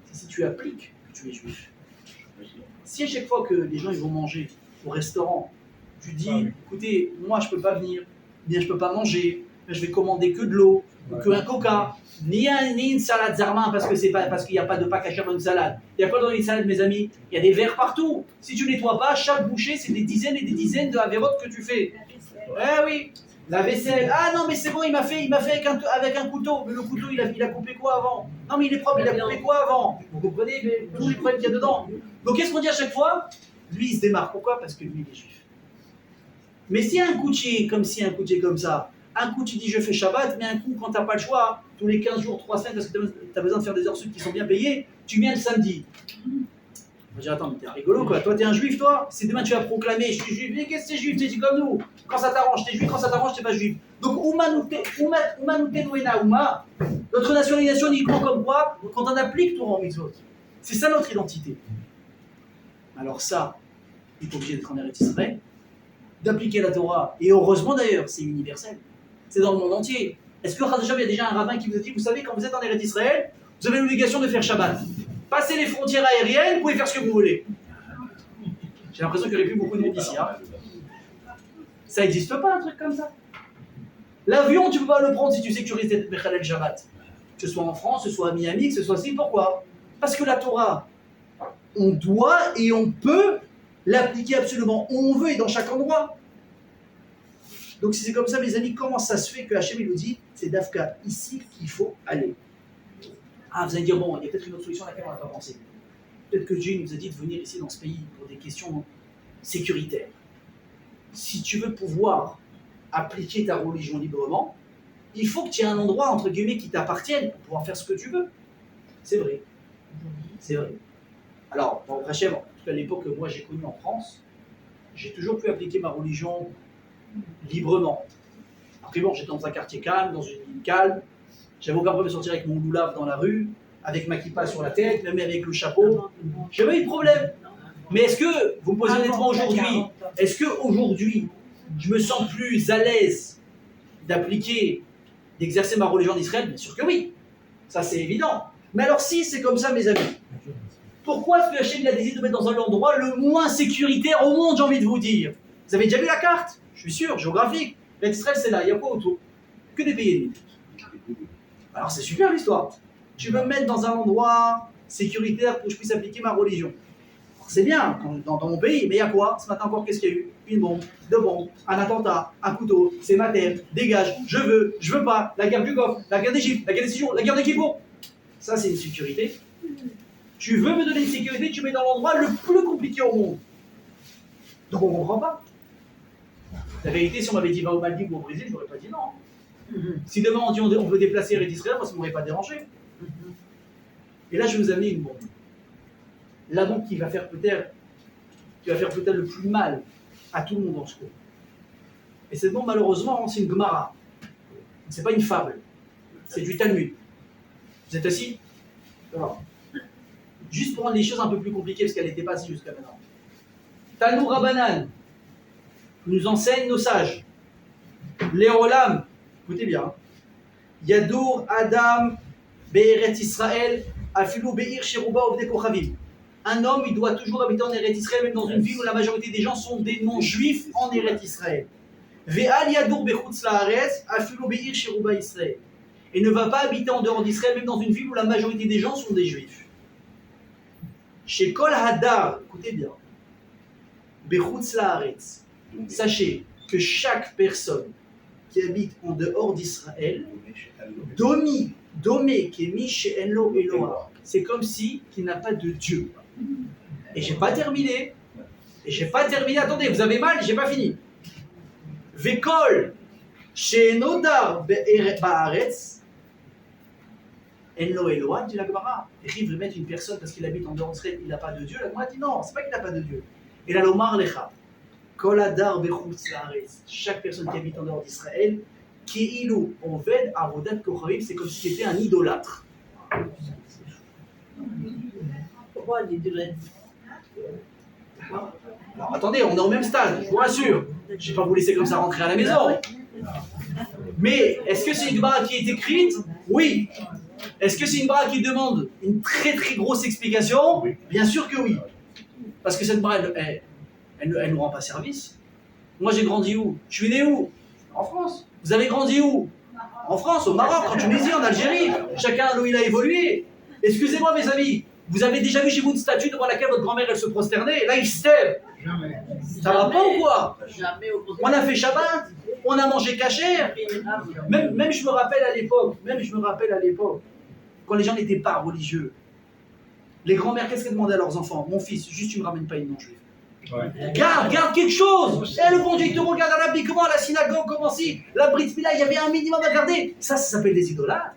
c'est si tu appliques que tu es juif. Si à chaque fois que les gens ils vont manger au restaurant, tu dis, écoutez, moi je peux pas venir, bien je peux pas manger, je vais commander que de l'eau, ou que un coca, ni une salade zarma parce qu'il n'y a pas de pack à dans une salade. Il y a quoi dans une salade, mes amis? Il y a des verres partout. Si tu nettoies pas, chaque bouchée, c'est des dizaines et des dizaines de avérotes que tu fais. Eh oui. La vaisselle, ah non mais c'est bon, il m'a fait avec un couteau, mais le couteau il a coupé quoi avant? Non mais il est propre, il a coupé quoi avant? Vous comprenez tous les problèmes qu'il y a dedans. Donc qu'est-ce qu'on dit à chaque fois? Lui il se démarque, pourquoi? Parce que lui il est juif. Mais si un coup tu es comme si, un coup tu es comme ça, un coup tu dis je fais Shabbat, mais un coup quand t'as pas le choix, tous les 15 jours, 3 semaines, parce que tu as besoin de faire des heures sup qui sont bien payées, tu viens le samedi. Je vais dire, attends, mais t'es un rigolo quoi, toi t'es un juif toi? Si demain tu vas proclamer, je suis juif, mais qu'est-ce que c'est juif? T'es comme nous. Quand ça t'arrange, t'es juif, quand ça t'arrange, t'es pas juif. Donc, notre nationalisation uniquement comme quoi? Quand on applique Torah en mitzvot. C'est ça notre identité. Alors ça, il est obligé d'être en Eretz Israël, d'appliquer la Torah, et heureusement d'ailleurs, c'est universel. C'est dans le monde entier. Est-ce que il y a déjà un rabbin qui vous a dit, vous savez, quand vous êtes en Eretz Israël, vous avez l'obligation de faire Shabbat. Passez les frontières aériennes, vous pouvez faire ce que vous voulez. J'ai l'impression qu'il n'y aurait plus beaucoup de monde ici. Hein. Ça n'existe pas un truc comme ça. L'avion, tu ne peux pas le prendre si tu sais que tu risques d'être Mechalel Shabbat. Que ce soit en France, que ce soit à Miami, que ce soit ici. Pourquoi? Parce que la Torah, on doit et on peut l'appliquer absolument où on veut et dans chaque endroit. Donc si c'est comme ça, mes amis, comment ça se fait que Hachem nous dit, c'est Dafka ici qu'il faut aller? Ah, vous allez dire, bon, il y a peut-être une autre solution à laquelle on n'a pas pensé. Peut-être que Dieu nous a dit de venir ici dans ce pays pour des questions sécuritaire. Si tu veux pouvoir appliquer ta religion librement, il faut que tu aies un endroit, entre guillemets, qui t'appartienne pour pouvoir faire ce que tu veux. C'est vrai. C'est vrai. Alors, dans Hachem, en tout cas à l'époque que moi j'ai connue en France, j'ai toujours pu appliquer ma religion librement. Après bon, j'étais dans un quartier calme, dans une ville calme, j'avais aucun problème de sortir avec mon loulave dans la rue, avec ma kippa sur la tête, même avec le chapeau. J'avais eu de problème. Mais est-ce que, vous me posez honnêtement aujourd'hui, est-ce qu'aujourd'hui, je me sens plus à l'aise d'appliquer, d'exercer ma religion en Israël? Bien sûr que oui. Ça c'est évident. Mais alors si c'est comme ça, mes amis, pourquoi est-ce que Hachem a décidé de mettre dans un endroit le moins sécuritaire au monde, j'ai envie de vous dire? Vous avez déjà vu la carte? Je suis sûr, géographique. L'Israël c'est là, il y a quoi autour? Que des pays ennemis. Alors c'est super l'histoire. Tu veux me mettre dans un endroit sécuritaire pour que je puisse appliquer ma religion. C'est bien, dans mon pays, mais il y a quoi? Ce matin encore, qu'est-ce qu'il y a eu? Une bombe, deux bombes, un attentat, un couteau, c'est ma terre, dégage, je veux pas, la guerre du Golfe, la guerre d'Égypte, la guerre des 6 jours, la guerre des Kippour. Ça, c'est une sécurité. Tu veux me donner une sécurité, tu mets dans l'endroit le plus compliqué au monde. Donc on ne comprend pas. La vérité, si on m'avait dit va au Maldives ou au Brésil, je n'aurais pas dit non. Si demain on dit on veut déplacer Eretz Israël, moi ça ne m'aurait pas dérangé. Et là, je vais vous amener une bombe. La bombe qui va faire peut-être le plus mal à tout le monde en ce cours. Et cette bombe, malheureusement, c'est une Gemara. C'est pas une fable. C'est du Talmud. Vous êtes assis? Alors, juste pour rendre les choses un peu plus compliquées, parce qu'elle n'était pas assis jusqu'à maintenant. Talmud Rabbanan nous enseigne nos sages. Léolam, écoutez bien. Yadour Adam Be'eret Israël Afilu Be'ir Sheruba Ovde Kochavim. Un homme, il doit toujours habiter en Eretz Israël, même dans une ville où la majorité des gens sont des non-juifs en Eretz Israël. Ve'al yadur bechutz la'aretz, afilu be'ir sheruba Israël. Et ne va pas habiter en dehors d'Israël, même dans une ville où la majorité des gens sont des juifs. Chez Kol Hadar, écoutez bien, bechutz la'aretz, sachez que chaque personne qui habite en dehors d'Israël, domé kemi she'enlo Eloah, c'est comme si qu'il n'a pas de Dieu. Et j'ai pas terminé. Attendez, vous avez mal, j'ai pas fini. Vekol she'enodar ba'aretz enlo Eloah, dit la Gemara. Il veut mettre une personne parce qu'il habite en dehors d'Israël, il n'a pas de Dieu. La Gemara dit non, c'est pas qu'il n'a pas de Dieu. Et la lomar lecha. Kol hadar bechutz la'aretz. Chaque personne qui habite en dehors d'Israël, ki'ilu oved avodat kochavim, c'est comme si c'était un idolâtre. Pourquoi l'idolâtre? Alors attendez, on est au même stade, je vous rassure. Je ne vais pas vous laisser comme ça rentrer à la maison. Mais est-ce que c'est une bara qui est écrite? Oui. Est-ce que c'est une bara qui demande une très très grosse explication? Bien sûr que oui. Parce que cette bara, elle ne nous rend pas service. Moi j'ai grandi où? Je suis né où? En France. Vous avez grandi où? En France, au Maroc, en Tunisie, en Algérie. Chacun là où il a évolué. Excusez-moi mes amis, vous avez déjà vu chez vous une statue devant laquelle votre grand-mère elle se prosternait? Là il se lève. Jamais. Ça va pas ou quoi? Jamais au On a fait Shabbat, on a mangé cachère. Même je me rappelle à l'époque, quand les gens n'étaient pas religieux, les grands-mères, qu'est-ce qu'elles demandaient à leurs enfants? Mon fils, juste tu me ramènes pas une non-juive. Ouais. Garde quelque chose. Et le bon Dieu, il te regarde à l'habillement, à la synagogue, comment si, la Brit Mila, il y avait un minimum à garder. Ça s'appelle des idolâtres.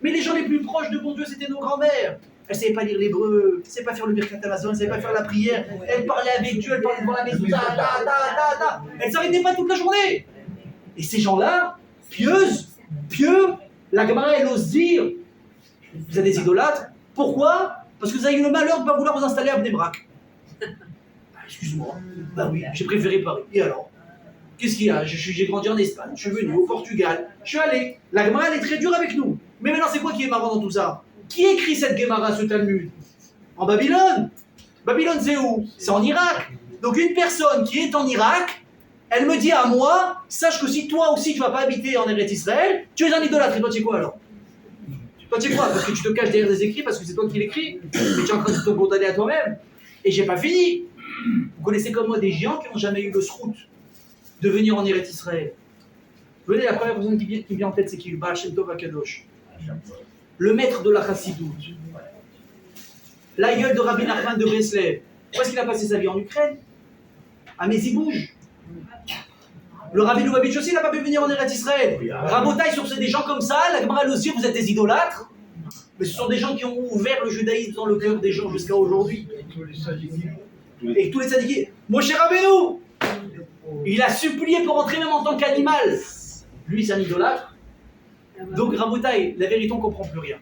Mais les gens les plus proches de bon Dieu, c'était nos grands-mères. Elles ne savaient pas lire l'hébreu, elles ne savaient pas faire le Birkat Hamazon, elles ne savaient pas faire la prière. Elles parlaient avec Dieu, elles parlaient devant la maison. Elles ne s'arrêtaient pas toute la journée. Et ces gens-là, pieux, la Gemara, elle ose dire, vous êtes des idolâtres. Pourquoi? Parce que vous avez eu le malheur de ne pas vouloir vous installer à Bnei Brak. Excuse-moi. Bah oui, j'ai préféré Paris. Et alors? Qu'est-ce qu'il y a? J'ai grandi en Espagne, je suis venu au Portugal, je suis allé. La Gemara, elle est très dure avec nous. Mais maintenant, c'est quoi qui est marrant dans tout ça? Qui écrit cette Gemara, ce Talmud? En Babylone. Babylone, c'est où? C'est en Irak. Donc une personne qui est en Irak, elle me dit à moi, sache que si toi aussi tu vas pas habiter en Eretz Israël, tu es un idolâtre. Et toi, tu es quoi alors? Toi, tu es quoi? Parce que tu te caches derrière des écrits, parce que c'est toi qui l'écris, mais tu es en train de te condamner à toi-même. Et j'ai pas fini. Vous connaissez comme moi des géants qui n'ont jamais eu le srout de venir en Eretz Israël. Venez, la première personne qui vient en tête, c'est qui? Baal Shem Tov HaKadosh. Le maître de la Chassidoute. La gueule de Rabbi Nachman de Breslev. Où est-ce qu'il a passé sa vie? En Ukraine. Ah, mais il bouge. Le Rabbi Lubavitch aussi, il n'a pas pu venir en Eretz Israël. Rabotaï, sur des gens comme ça, la Gemara aussi, vous êtes des idolâtres. Mais ce sont des gens qui ont ouvert le judaïsme dans le cœur des gens jusqu'à aujourd'hui. Et tous les tzadikim. Moshe Rabbeinu, il a supplié pour entrer même en tant qu'animal. Lui, c'est un idolâtre. Donc, Rabotaï, la vérité, on ne comprend plus rien.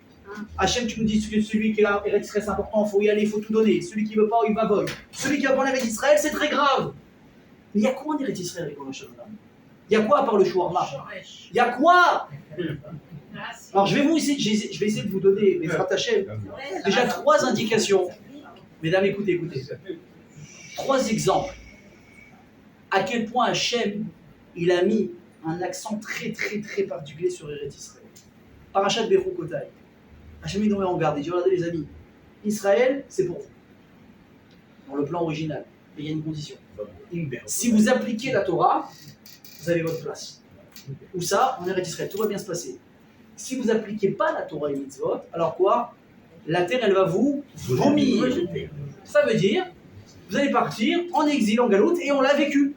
Hachem, tu nous dis que celui qui a Eretz Israël, c'est important, il faut y aller, il faut tout donner. Celui qui ne veut pas, il va voler. Celui qui va prendre l'Eretz Israël, c'est très grave. Mais il y a quoi en Eretz Israël avec Moshe Rabbeinu? Il y a quoi à part le shawarma? Il y a quoi? Alors je vais essayer de vous donner, mes Hachem, déjà 3 indications. Mesdames, écoutez. 3 exemples. À quel point Hachem, il a mis un accent très particulier sur Eretz Israël. Parashat Bechukotai. Hachem, il nous met en garde. Il dit, regardez les amis, Israël, c'est pour vous. Dans le plan original. Mais il y a une condition. Si vous appliquez la Torah, vous avez votre place. Ou ça, en Eretz Israël, tout va bien se passer. Si vous n'appliquez pas la Torah et mitzvot, alors quoi? La terre, elle va vous vomir. Ça veut dire, vous allez partir en exil, en galoute, et on l'a vécu.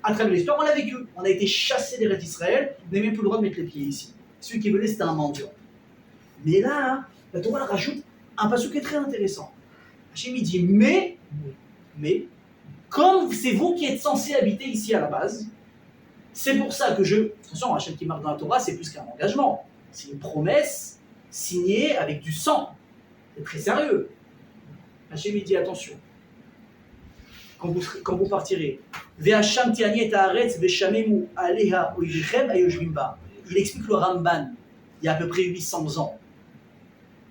À travers l'histoire, on l'a vécu. On a été chassé d'Eretz Israël, on n'avait même plus le droit de mettre les pieds ici. Celui qui venait, c'était un mendiant. Mais là, la Torah elle rajoute un passage qui est très intéressant. Hachem il dit, mais, comme c'est vous qui êtes censé habiter ici à la base, c'est pour ça que attention, Hachem qui marque dans la Torah, c'est plus qu'un engagement. C'est une promesse signée avec du sang. C'est très sérieux. Hachem il dit, attention, quand vous partirez, il explique le Ramban, il y a à peu près 800 ans.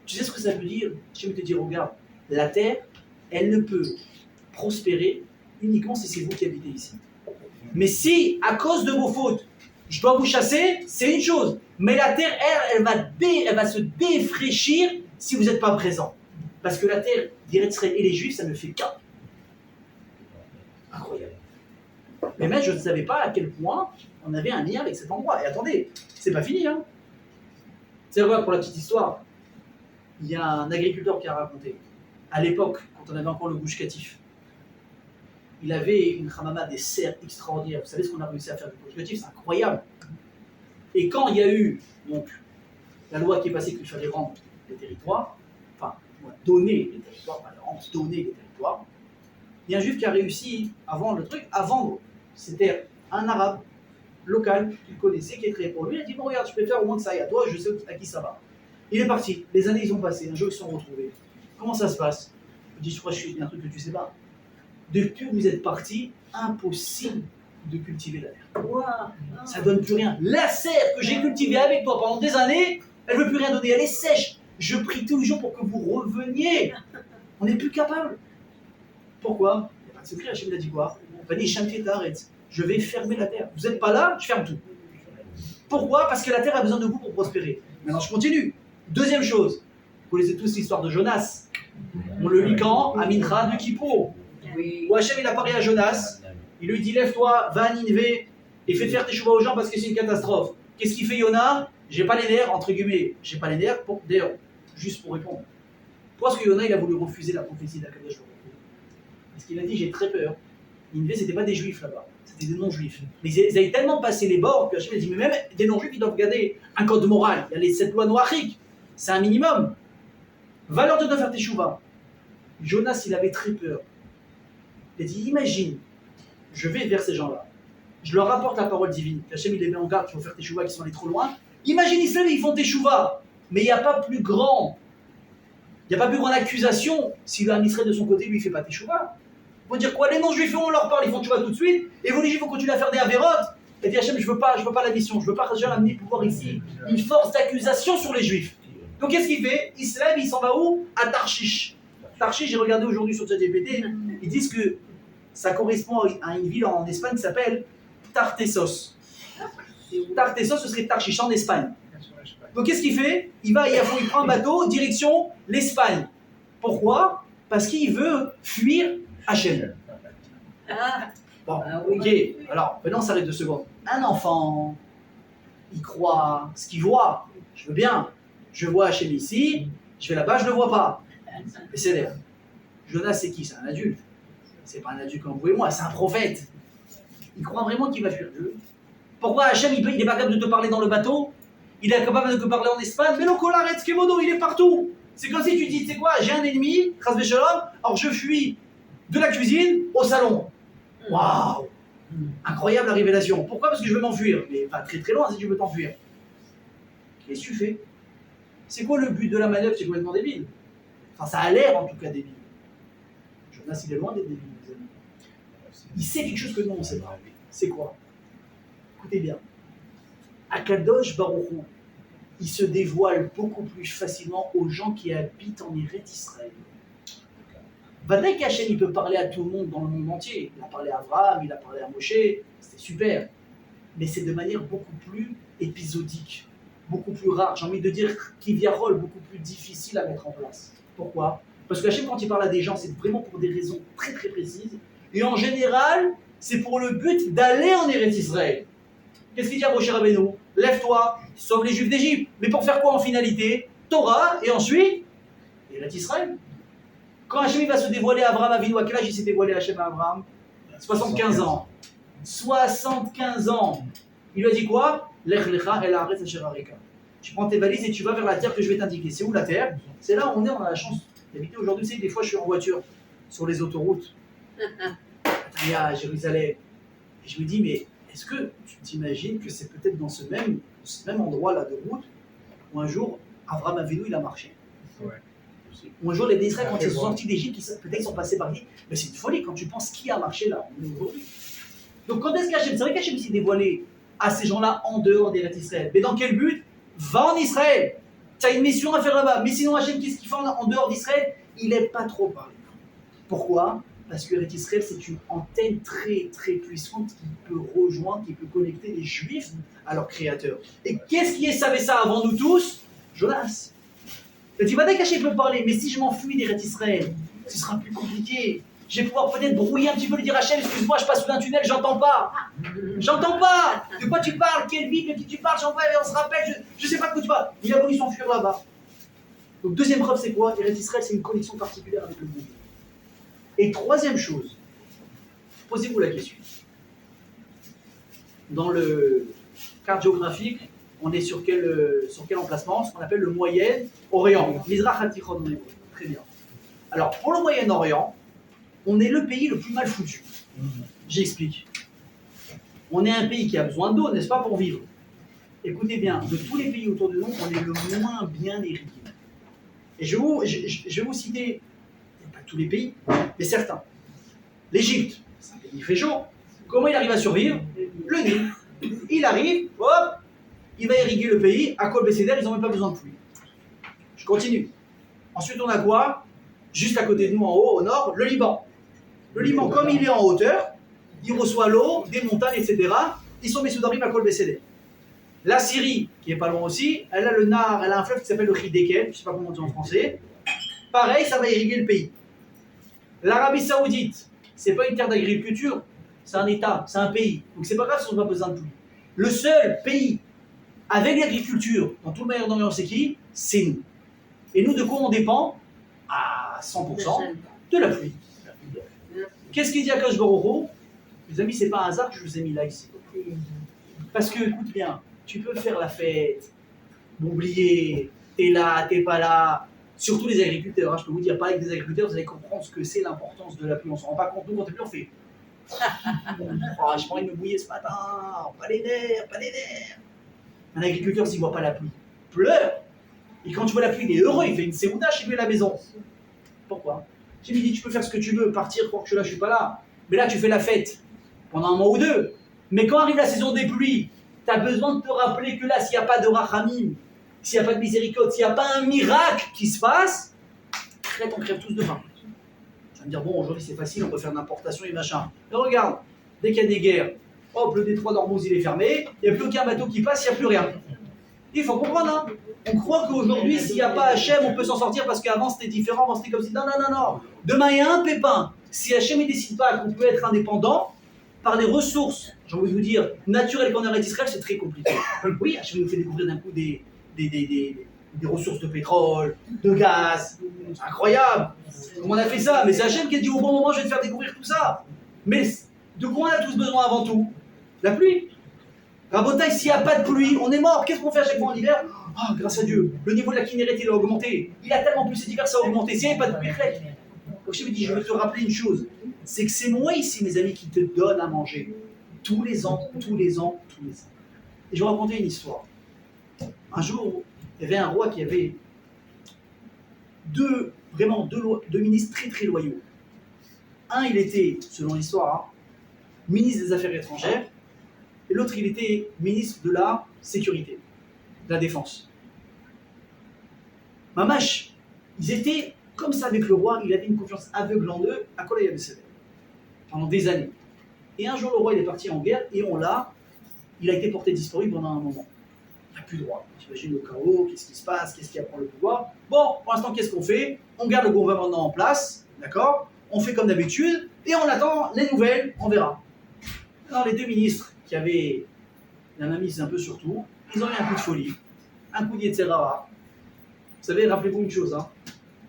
Tu sais ce que ça veut dire? Hachem te dit, regarde, la terre, elle ne peut prospérer uniquement si c'est vous qui habitez ici. Mais si, à cause de vos fautes, je dois vous chasser, c'est une chose. Mais la terre, elle va se défraîchir si vous n'êtes pas présent. Parce que la terre d'Eretz Israël et les Juifs, ça ne fait qu'un. Incroyable. Mais même, je ne savais pas à quel point on avait un lien avec cet endroit. Et attendez, c'est pas fini. Hein. C'est vrai, pour la petite histoire, il y a un agriculteur qui a raconté, à l'époque, quand on avait encore le Gush Katif, il avait une hamama des serres extraordinaires. Vous savez ce qu'on a réussi à faire du Gush Katif, c'est incroyable. Et quand il y a eu donc, la loi qui est passée qu'il fallait rendre les territoires, enfin, donner les territoires, pas les rendre, donner les territoires, il y a un juif qui a réussi à vendre le truc, à vendre. C'était un arabe local qu'il connaissait, qui est très pour lui. Il a dit, bon regarde, je préfère au moins que ça aille à toi, je sais à qui ça va. Il est parti, les années ils ont passé, un jour ils se sont retrouvés. Comment ça se passe? Je dis, je crois que je suis un truc que tu sais pas. Depuis que vous êtes parti, impossible de cultiver la terre. Wow. Ça donne plus rien. La serre que j'ai cultivée avec toi pendant des années, elle veut plus rien donner, elle est sèche. Je prie tous les jours pour que vous reveniez. On n'est plus capable. Pourquoi? Il n'y a pas de secret, Hachem a dit quoi? Je vais fermer la terre. Vous n'êtes pas là, je ferme tout. Pourquoi? Parce que la terre a besoin de vous pour prospérer. Maintenant, je continue. Deuxième chose, vous connaissez tous l'histoire de Jonas. On le lit quand? À Mincha de Kippour. Oui. Où Hachem il a parlé à Jonas, il lui dit lève-toi, va à Ninivé et fais faire tes chouva aux gens parce que c'est une catastrophe. Qu'est-ce qu'il fait Yona? J'ai pas les nerfs, entre guillemets, j'ai pas les nerfs, d'ailleurs, juste pour répondre. Pourquoi est-ce que Yona il a voulu refuser la prophétie d'Akadosh Baruch Hu? Parce qu'il a dit j'ai très peur. Ninivé c'était pas des juifs là-bas, c'était des non-juifs. Mais ils avaient tellement passé les bords que Hachem a dit mais même des non-juifs ils doivent garder un code moral. Il y a les 7 lois noachiques, c'est un minimum. Va leur donner à faire tes chouva. Jonas il avait très peur. Il a dit, imagine, je vais vers ces gens-là, je leur apporte la parole divine, Hachem il les met en garde, qu'il faut faire tes chouvas qui sont allés trop loin. Imagine Israël, ils font tes chouvas, mais il n'y a pas plus grande accusation si le Israël de son côté lui il fait pas tes chouvas. Ils vont dire quoi? Les non-juifs, on leur parle, ils font chouvas tout de suite, et vous les juifs vont continuer à faire des avérotes. Et dit Hachem, je veux pas la mission, je veux pas amener le pouvoir ici, une force d'accusation sur les juifs. Donc qu'est-ce qu'il fait? Israël, il s'en va où? À Tarshish. Tarshish, j'ai regardé aujourd'hui sur ChatGPT, ils disent que ça correspond à une ville en Espagne qui s'appelle Tartessos. Tartessos, ce serait Tarshish en Espagne. Donc qu'est-ce qu'il fait? Il prend un bateau, direction l'Espagne. Pourquoi? Parce qu'il veut fuir Hachem. Bon, ok, alors maintenant on s'arrête 2 secondes. Un enfant, il croit ce qu'il voit. Je veux bien, je vois Hachem ici, je vais là-bas, je ne le vois pas. Mais c'est l'air. Jonas, c'est qui? C'est un adulte. C'est pas un adulte comme vous et moi, c'est un prophète. Il croit vraiment qu'il va fuir Dieu. Pourquoi Hachem, il n'est pas capable de te parler dans le bateau? Il est capable de te parler en Espagne? Mais le Kolaretz Kemodo, il est partout. C'est comme si tu dis, tu sais quoi, j'ai un ennemi, Chas Shalom, alors je fuis de la cuisine au salon. Waouh! Incroyable la révélation. Pourquoi? Parce que je veux m'enfuir. Mais pas très très loin si tu veux t'enfuir. Qu'est-ce que tu fais? C'est quoi le but de la manœuvre? C'est complètement débile. Enfin, ça a l'air en tout cas débile. Jonas, il est loin d'être débile, les amis. Il sait quelque chose que nous, on ne sait pas. C'est quoi? Écoutez bien. Akadosh Baruch Hu, il se dévoile beaucoup plus facilement aux gens qui habitent en Eretz Israël. Vadaï qu'Hachem, il peut parler à tout le monde dans le monde entier. Il a parlé à Abraham, il a parlé à Moshe, c'était super. Mais c'est de manière beaucoup plus épisodique, beaucoup plus rare. J'ai envie de dire Kivyarol, beaucoup plus difficile à mettre en place. Pourquoi? Parce que Hachem, quand il parle à des gens, c'est vraiment pour des raisons très très précises. Et en général, c'est pour le but d'aller en Eretz Israël. Qu'est-ce qu'il dit à Moshe Rabbeinu? Lève-toi, sauve les Juifs d'Égypte. Mais pour faire quoi en finalité? Torah, et ensuite, Eretz Israël. Quand Hachem va se dévoiler à Abraham Avinu, à quel âge il s'est dévoilé Hachem à Abraham? 75 ans. 75 ans. Il lui a dit quoi? Lech lecha el haaretz asher areka. Tu prends tes valises et tu vas vers la terre que je vais t'indiquer. C'est où la terre? C'est là où on est, on a la chance d'habiter aujourd'hui. Tu sais, des fois je suis en voiture sur les autoroutes. À Jérusalem. Et je me dis, mais est-ce que tu t'imagines que c'est peut-être dans ce même endroit-là de route où un jour, Abraham Avinu, il a marché? Ouais. Ou un jour, les Israéliens, quand ils sont sortis d'Égypte, peut-être ils sont passés par ici. Mais c'est une folie quand tu penses qui a marché là aujourd'hui. Donc quand est-ce qu'Hachem, c'est vrai qu'Hachem s'est dévoilé à ces gens-là en dehors d'Eretz Israël. Mais dans quel but? Va en Israël. Tu as une mission à faire là-bas. Mais sinon, Hachem, qu'est-ce qu'il fait en dehors d'Israël? Il n'aime pas trop parler. Pourquoi? Parce que Eretz Israël, c'est une antenne très très puissante qui peut rejoindre, qui peut connecter les Juifs à leur Créateur. Et qu'est-ce qui savait ça avant nous tous? Jonas. Il dit, va qu'Hachem peut parler, mais si je m'enfuis d'Eretz Israël, ce sera plus compliqué. Je vais pouvoir peut-être brouiller un petit peu, lui dire Hachem, excuse-moi, je passe sous un tunnel, j'entends pas. J'entends pas. De quoi tu parles? Quelle ville? De qui tu parles? On se rappelle, je sais pas de quoi tu parles. Il a voulu s'enfuir là-bas. Donc deuxième preuve, c'est quoi? Eretz Israël, c'est une connexion particulière avec le monde. Et troisième chose, posez-vous la question. Dans le cadre géographique, on est sur quel emplacement? Ce qu'on appelle le Moyen-Orient. Mizrach HaTichon, très bien. Alors, pour le Moyen-Orient, on est le pays le plus mal foutu. J'explique. On est un pays qui a besoin d'eau, n'est-ce pas, pour vivre? Écoutez bien, de tous les pays autour de nous, on est le moins bien irrigué. Et je vais vous citer, pas tous les pays, mais certains. L'Égypte, c'est un pays qui fait chaud. Comment il arrive à survivre? Le Nil. Il arrive, hop, il va irriguer le pays, à Kol Besséder, ils n'ont même pas besoin de pluie. Je continue. Ensuite, on a quoi? Juste à côté de nous, en haut, au nord, le Liban. Le Liban, comme il est en hauteur, il reçoit l'eau, des montagnes, etc. Ils sont Mesoudarim à Kol Besséder. La Syrie, qui est pas loin aussi, elle a le Nar, elle a un fleuve qui s'appelle le Hiddekel, je ne sais pas comment on dit en français. Pareil, ça va irriguer le pays. L'Arabie Saoudite, c'est pas une terre d'agriculture, c'est un État, c'est un pays. Donc c'est pas grave si on n'a pas besoin de pluie. Le seul pays avec l'agriculture dans tout le Moyen-Orient, c'est qui? C'est nous. Et nous, de quoi on dépend? À 100% de la pluie. Qu'est-ce qu'il dit à Kadosh Baruch Hu? Les amis, c'est pas un hasard que je vous ai mis là ici. Parce que, écoute bien, tu peux faire la fête, m'oublier, t'es là, t'es pas là. Surtout les agriculteurs, hein, je peux vous dire, pas avec des agriculteurs, vous allez comprendre ce que c'est l'importance de la pluie. On ne se rend pas compte, nous, quand t'es plus, on fait. Oh, j'ai pas envie de me mouiller ce matin, pas les nerfs, pas les nerfs. Un agriculteur, s'il ne voit pas la pluie, pleure. Et quand tu vois la pluie, il est heureux, il fait une séouda chez lui à la maison. Pourquoi? J'ai dit, tu peux faire ce que tu veux, partir, croire que je suis pas là. Mais là, tu fais la fête pendant un mois ou deux. Mais quand arrive la saison des pluies, tu as besoin de te rappeler que là, s'il n'y a pas de rachamim, s'il n'y a pas de miséricorde, s'il n'y a pas un miracle qui se passe, on crève tous de faim. Tu vas me dire, bon, aujourd'hui c'est facile, on peut faire de l'importation et machin. Mais regarde, dès qu'il y a des guerres, hop, le détroit d'Ormuz il est fermé, il n'y a plus aucun bateau qui passe, il n'y a plus rien. Il faut comprendre, hein. On croit qu'aujourd'hui, s'il n'y a pas Hachem, on peut s'en sortir parce qu'avant c'était différent, avant c'était comme si. Non, non, non, non. Demain, il y a un pépin. Si Hachem ne décide pas qu'on peut être indépendant, par les ressources, j'ai envie de vous dire, naturelles qu'on a en Israël, c'est très compliqué. Oui, Hachem nous fait découvrir d'un coup des des ressources de pétrole, de gaz. C'est incroyable. Comment on a fait ça? Mais c'est Hachem qui a dit au bon moment, je vais te faire découvrir tout ça. Mais de quoi on a tous besoin avant tout? La pluie. Rabotaille, s'il n'y a pas de pluie, on est mort. Qu'est-ce qu'on fait à chaque fois en hiver? Ah, grâce à Dieu, le niveau de la Kinneret, il a augmenté. Il a tellement plus d'hiver, ça a augmenté. S'il n'y avait pas de pluie, donc je me dis, je veux te rappeler une chose. C'est que c'est moi ici, mes amis, qui te donne à manger. Tous les ans, tous les ans, tous les ans. Et je vais vous raconter une histoire. Un jour, il y avait un roi qui avait deux ministres très très loyaux. Un, il était, selon l'histoire, ministre des Affaires étrangères, et l'autre, il était ministre de la Sécurité, de la Défense. Mamache, ils étaient comme ça avec le roi, il avait une confiance aveugle en eux, à quoi il avait cédé pendant des années. Et un jour, le roi il est parti en guerre, et il a été porté disparu pendant un moment. Il n'y a plus de roi. J'imagine le chaos, qu'est-ce qui se passe, qu'est-ce qui prend le pouvoir. Bon, pour l'instant, qu'est-ce qu'on fait? On garde le gouvernement en place, d'accord? On fait comme d'habitude, et on attend les nouvelles, on verra. Alors, les deux ministres qui avaient la mainmise un peu sur tout, ils ont eu un coup de folie, un coup d'Yetzerara. Vous savez, rappelez-vous une chose,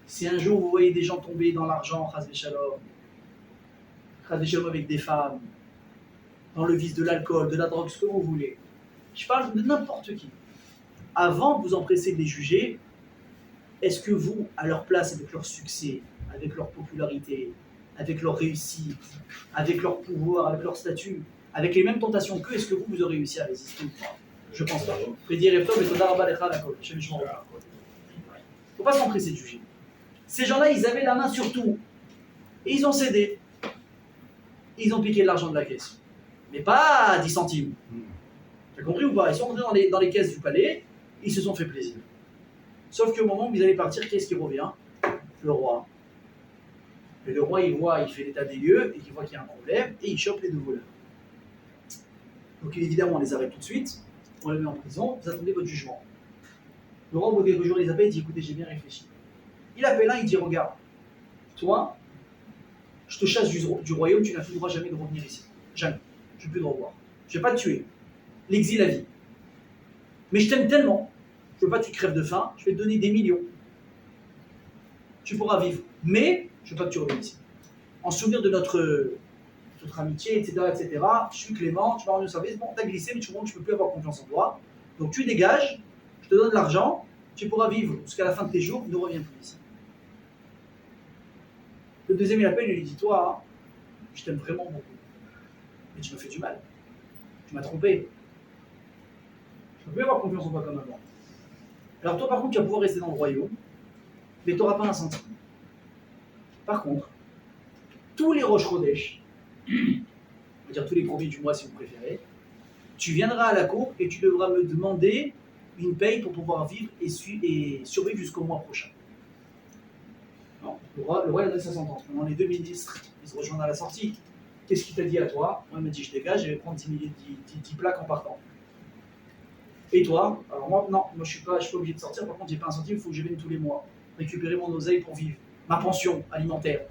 si un jour vous voyez des gens tomber dans l'argent, Chas v'Shalom avec des femmes, dans le vice de l'alcool, de la drogue, ce que vous voulez, je parle de n'importe qui. Avant de vous empresser de les juger, est-ce que vous, à leur place, avec leur succès, avec leur popularité, avec leur réussite, avec leur pouvoir, avec leur statut, avec les mêmes tentations qu'eux, est-ce que vous aurez réussi à résister ou pas? Je pense pas. Prédire et Tov et Toda Rabba Lecha Lakol. Il ne faut pas s'empresser de juger. Ces gens-là, ils avaient la main sur tout. Et ils ont cédé. Et ils ont piqué de l'argent de la caisse. Mais pas 10 centimes. Tu as compris ou pas? Ils sont rentrés dans les caisses du palais, ils se sont fait plaisir. Sauf qu'au moment où ils allaient partir, qui est-ce qui revient? Le roi. Et le roi, il fait l'état des lieux, et il voit qu'il y a un problème, et il chope les deux voleurs. Donc évidemment, on les arrête tout de suite, on les met en prison, vous attendez votre jugement. Le roi, au bout des jours, les appelle, il dit, écoutez, j'ai bien réfléchi. Il appelle un, il dit, regarde, toi, je te chasse du royaume, tu n'as plus le droit jamais de revenir ici. Jamais. Je ne veux plus te revoir. Je ne vais pas te tuer. L'exil à vie. Mais je t'aime tellement, je ne veux pas que tu crèves de faim, je vais te donner des millions. Tu pourras vivre. Mais je ne veux pas que tu reviennes ici. En souvenir de notre amitié, etc., etc., je suis clément, tu vas rendre le service, bon, t'as glissé, mais tu vois que je ne peux plus avoir confiance en toi. Donc tu dégages, je te donne de l'argent, tu pourras vivre jusqu'à la fin de tes jours, ne reviens plus ici. Le deuxième, il appelle et lui dit, toi, je t'aime vraiment beaucoup. Mais tu m'as fait du mal. Tu m'as trompé. Je ne peux plus avoir confiance en toi comme avant. Alors toi, par contre, tu vas pouvoir rester dans le royaume, mais tu n'auras pas un centime. Par contre, tous les Rosh Chodesh, on va dire tous les premiers du mois si vous préférez, tu viendras à la cour et tu devras me demander une paye pour pouvoir vivre et survivre jusqu'au mois prochain. Non, le roi a donné sa sentence. Maintenant, les deux ministres, ils se rejoignent à la sortie. Qu'est-ce qu'il t'a dit à toi? Moi, il m'a dit, je dégage, je vais prendre 10 plaques en partant. Et toi? Alors moi, non, moi je suis pas obligé de sortir, par contre, j'ai pas un centime, il faut que je vienne tous les mois récupérer mon oseille pour vivre. Ma pension alimentaire.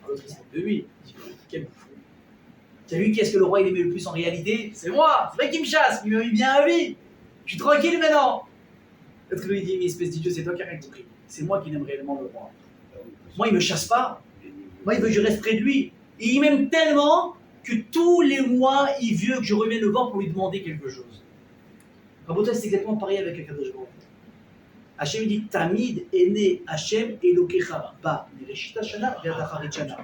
Alors l'autre, il se moque de lui. Il dit, quel bouffon. T'as vu qu'est-ce que le roi il aimait le plus en réalité? C'est moi, c'est vrai qu'il me chasse, il m'a mis bien à lui. Je suis tranquille maintenant. L'autre lui dit, mais espèce d'idiot, c'est toi qui as rien compris. C'est moi qui aime réellement le roi. Moi, il me chasse pas. Moi, il veut que je reste près de lui. Et il m'aime tellement que tous les mois, il veut que je revienne le voir pour lui demander quelque chose. Rabotai, c'est exactement pareil avec Akadosh Baruch Hu. Hachem dit Tamid est né Hachem Elokecha Ba Nereshita Shana Ve'adacharit Shana.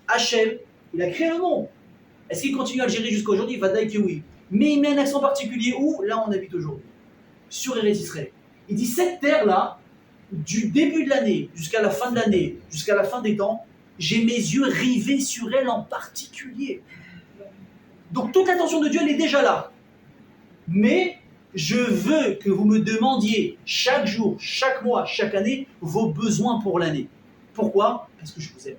Hachem, il a créé le monde. Est-ce qu'il continue à le gérer jusqu'à aujourd'hui? Vadaï que oui. Mais il met un accent particulier où? Là, on habite aujourd'hui. Sur Eretz Israël. Il dit cette terre-là, du début de l'année jusqu'à la fin de l'année, jusqu'à la fin des temps, j'ai mes yeux rivés sur elle en particulier. Donc toute l'attention de Dieu, elle est déjà là. Mais je veux que vous me demandiez chaque jour, chaque mois, chaque année, vos besoins pour l'année. Pourquoi? Parce que je vous aime.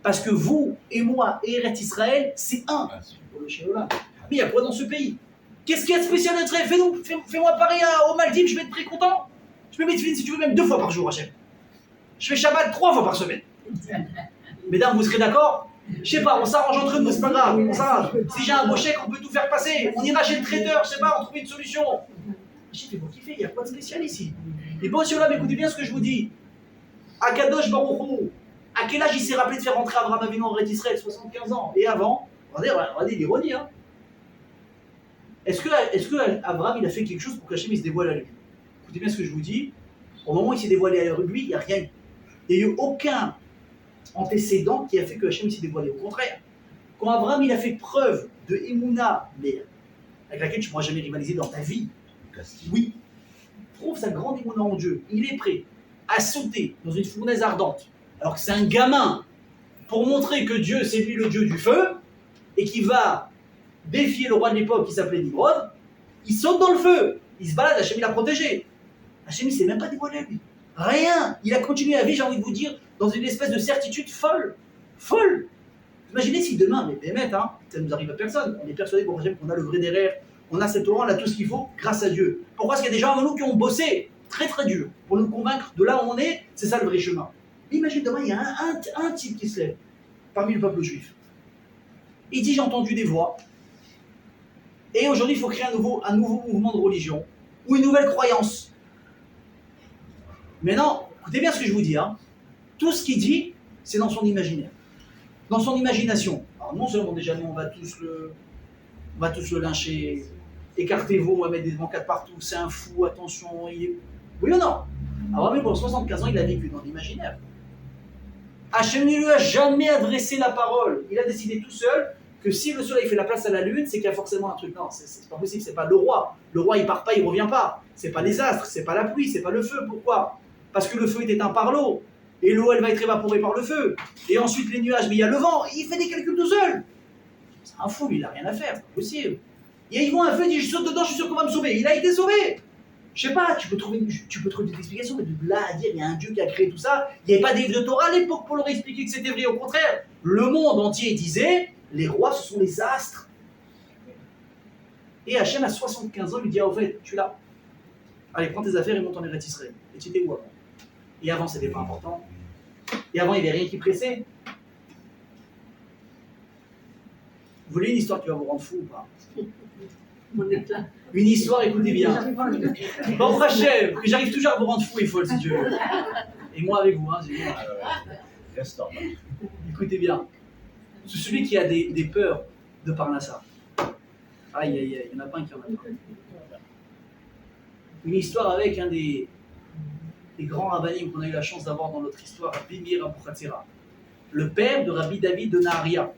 Parce que vous et moi et Eretz Israël, c'est un. Mais il y a quoi dans ce pays? Qu'est-ce qu'il y a de spécial d'être? Fais-moi pareil aux Maldives, je vais être très content. Je peux mettre si tu veux même 2 fois par jour, Hachem. Je fais Shabbat 3 fois par semaine. Mesdames, vous serez d'accord? Je sais pas, on s'arrange entre nous, c'est pas grave. On s'arrange. Si j'ai un beau chèque, on peut tout faire passer. On ira chez le trader, je sais pas, on trouve une solution. Hachem fait pour kiffer, il n'y a quoi de spécial ici. Et bon, monsieur là, écoutez bien ce que je vous dis. Akadosh Baruch Hu, à quel âge il s'est rappelé de faire rentrer Abraham Avinu en Eretz Israël? 75 ans. Et avant, regardez l'ironie, hein. Est-ce que Abraham il a fait quelque chose pour qu'Hachem il se dévoile à lui? Écoutez bien ce que je vous dis. Au moment où il s'est dévoilé à lui, il n'y a rien eu. Il n'y a eu aucun antécédent qui a fait que Hachem s'est dévoilé. Au contraire, quand Abraham il a fait preuve de Emouna, mais avec laquelle tu ne pourras jamais rivaliser dans ta vie, oui, prouve sa grande Emouna en Dieu. Il est prêt à sauter dans une fournaise ardente, alors que c'est un gamin, pour montrer que Dieu c'est lui le Dieu du feu, et qui va défier le roi de l'époque qui s'appelait Nimrod. Il saute dans le feu, il se balade, Hachem il l'a protégé. Hachem il ne s'est même pas dévoilé à lui. Rien. Il a continué à vivre, j'ai envie de vous dire, dans une espèce de certitude folle. Folle. Imaginez si demain, mais Bémet, hein, ça ne nous arrive à personne. On est persuadé qu'on a le vrai derrière, on a cette Torah, on a tout ce qu'il faut grâce à Dieu. Pourquoi? Parce qu'il y a des gens avant nous qui ont bossé très très dur pour nous convaincre de là où on est, c'est ça le vrai chemin. Mais imagine demain, il y a un type qui se lève parmi le peuple juif. Il dit j'ai entendu des voix. Et aujourd'hui, il faut créer un nouveau mouvement de religion ou une nouvelle croyance. Mais non, écoutez bien ce que je vous dis. Hein. Tout ce qu'il dit, c'est dans son imaginaire, dans son imagination. Alors non seulement déjà, nous, on va tous le lyncher. Écartez-vous, on va mettre des bancates partout. C'est un fou, attention. Oui ou non? Alors même pour 75 ans, il a vécu dans l'imaginaire. Hachem ne lui a jamais adressé la parole. Il a décidé tout seul que si le soleil fait la place à la lune, c'est qu'il y a forcément un truc. Non, c'est pas possible, c'est pas le roi. Le roi, il part pas, il revient pas. C'est pas les astres, c'est pas la pluie, c'est pas le feu. Pourquoi? Parce que le feu est éteint par l'eau. Et l'eau, elle va être évaporée par le feu. Et ensuite, les nuages, mais il y a le vent. Il fait des calculs tout seul. C'est un fou, il a rien à faire, c'est pas possible. Et ils vont un feu, il dit, je saute dedans, je suis sûr qu'on va me sauver. Il a été sauvé. Je sais pas, tu peux trouver des explications, mais de là à dire il y a un Dieu qui a créé tout ça, il n'y avait pas des livres de Torah à l'époque pour leur expliquer que c'était vrai. Au contraire, le monde entier disait les rois ce sont les astres. Et Hachem à 75 ans lui dit, ah, au fait, tu es là. Allez, prends tes affaires et monte en Eretz Israël. Et tu étais où avant? Et avant, c'était pas important. Et avant, il n'y avait rien qui pressait. Vous voulez une histoire qui va vous rendre fou ou pas? Une histoire, écoutez bien. Bon, Hachem, que j'arrive toujours à vous rendre fou et folle si Dieu veut. Et moi avec vous, hein, écoutez bien. C'est celui qui a des peurs de Parnassa. Aïe, aïe, aïe, il n'y en a pas un qui en a pas. Une histoire avec un des grands rabbinim qu'on a eu la chance d'avoir dans notre histoire, Rabbi Meir Abuchatzera, le père de Rabbi David de Naharia.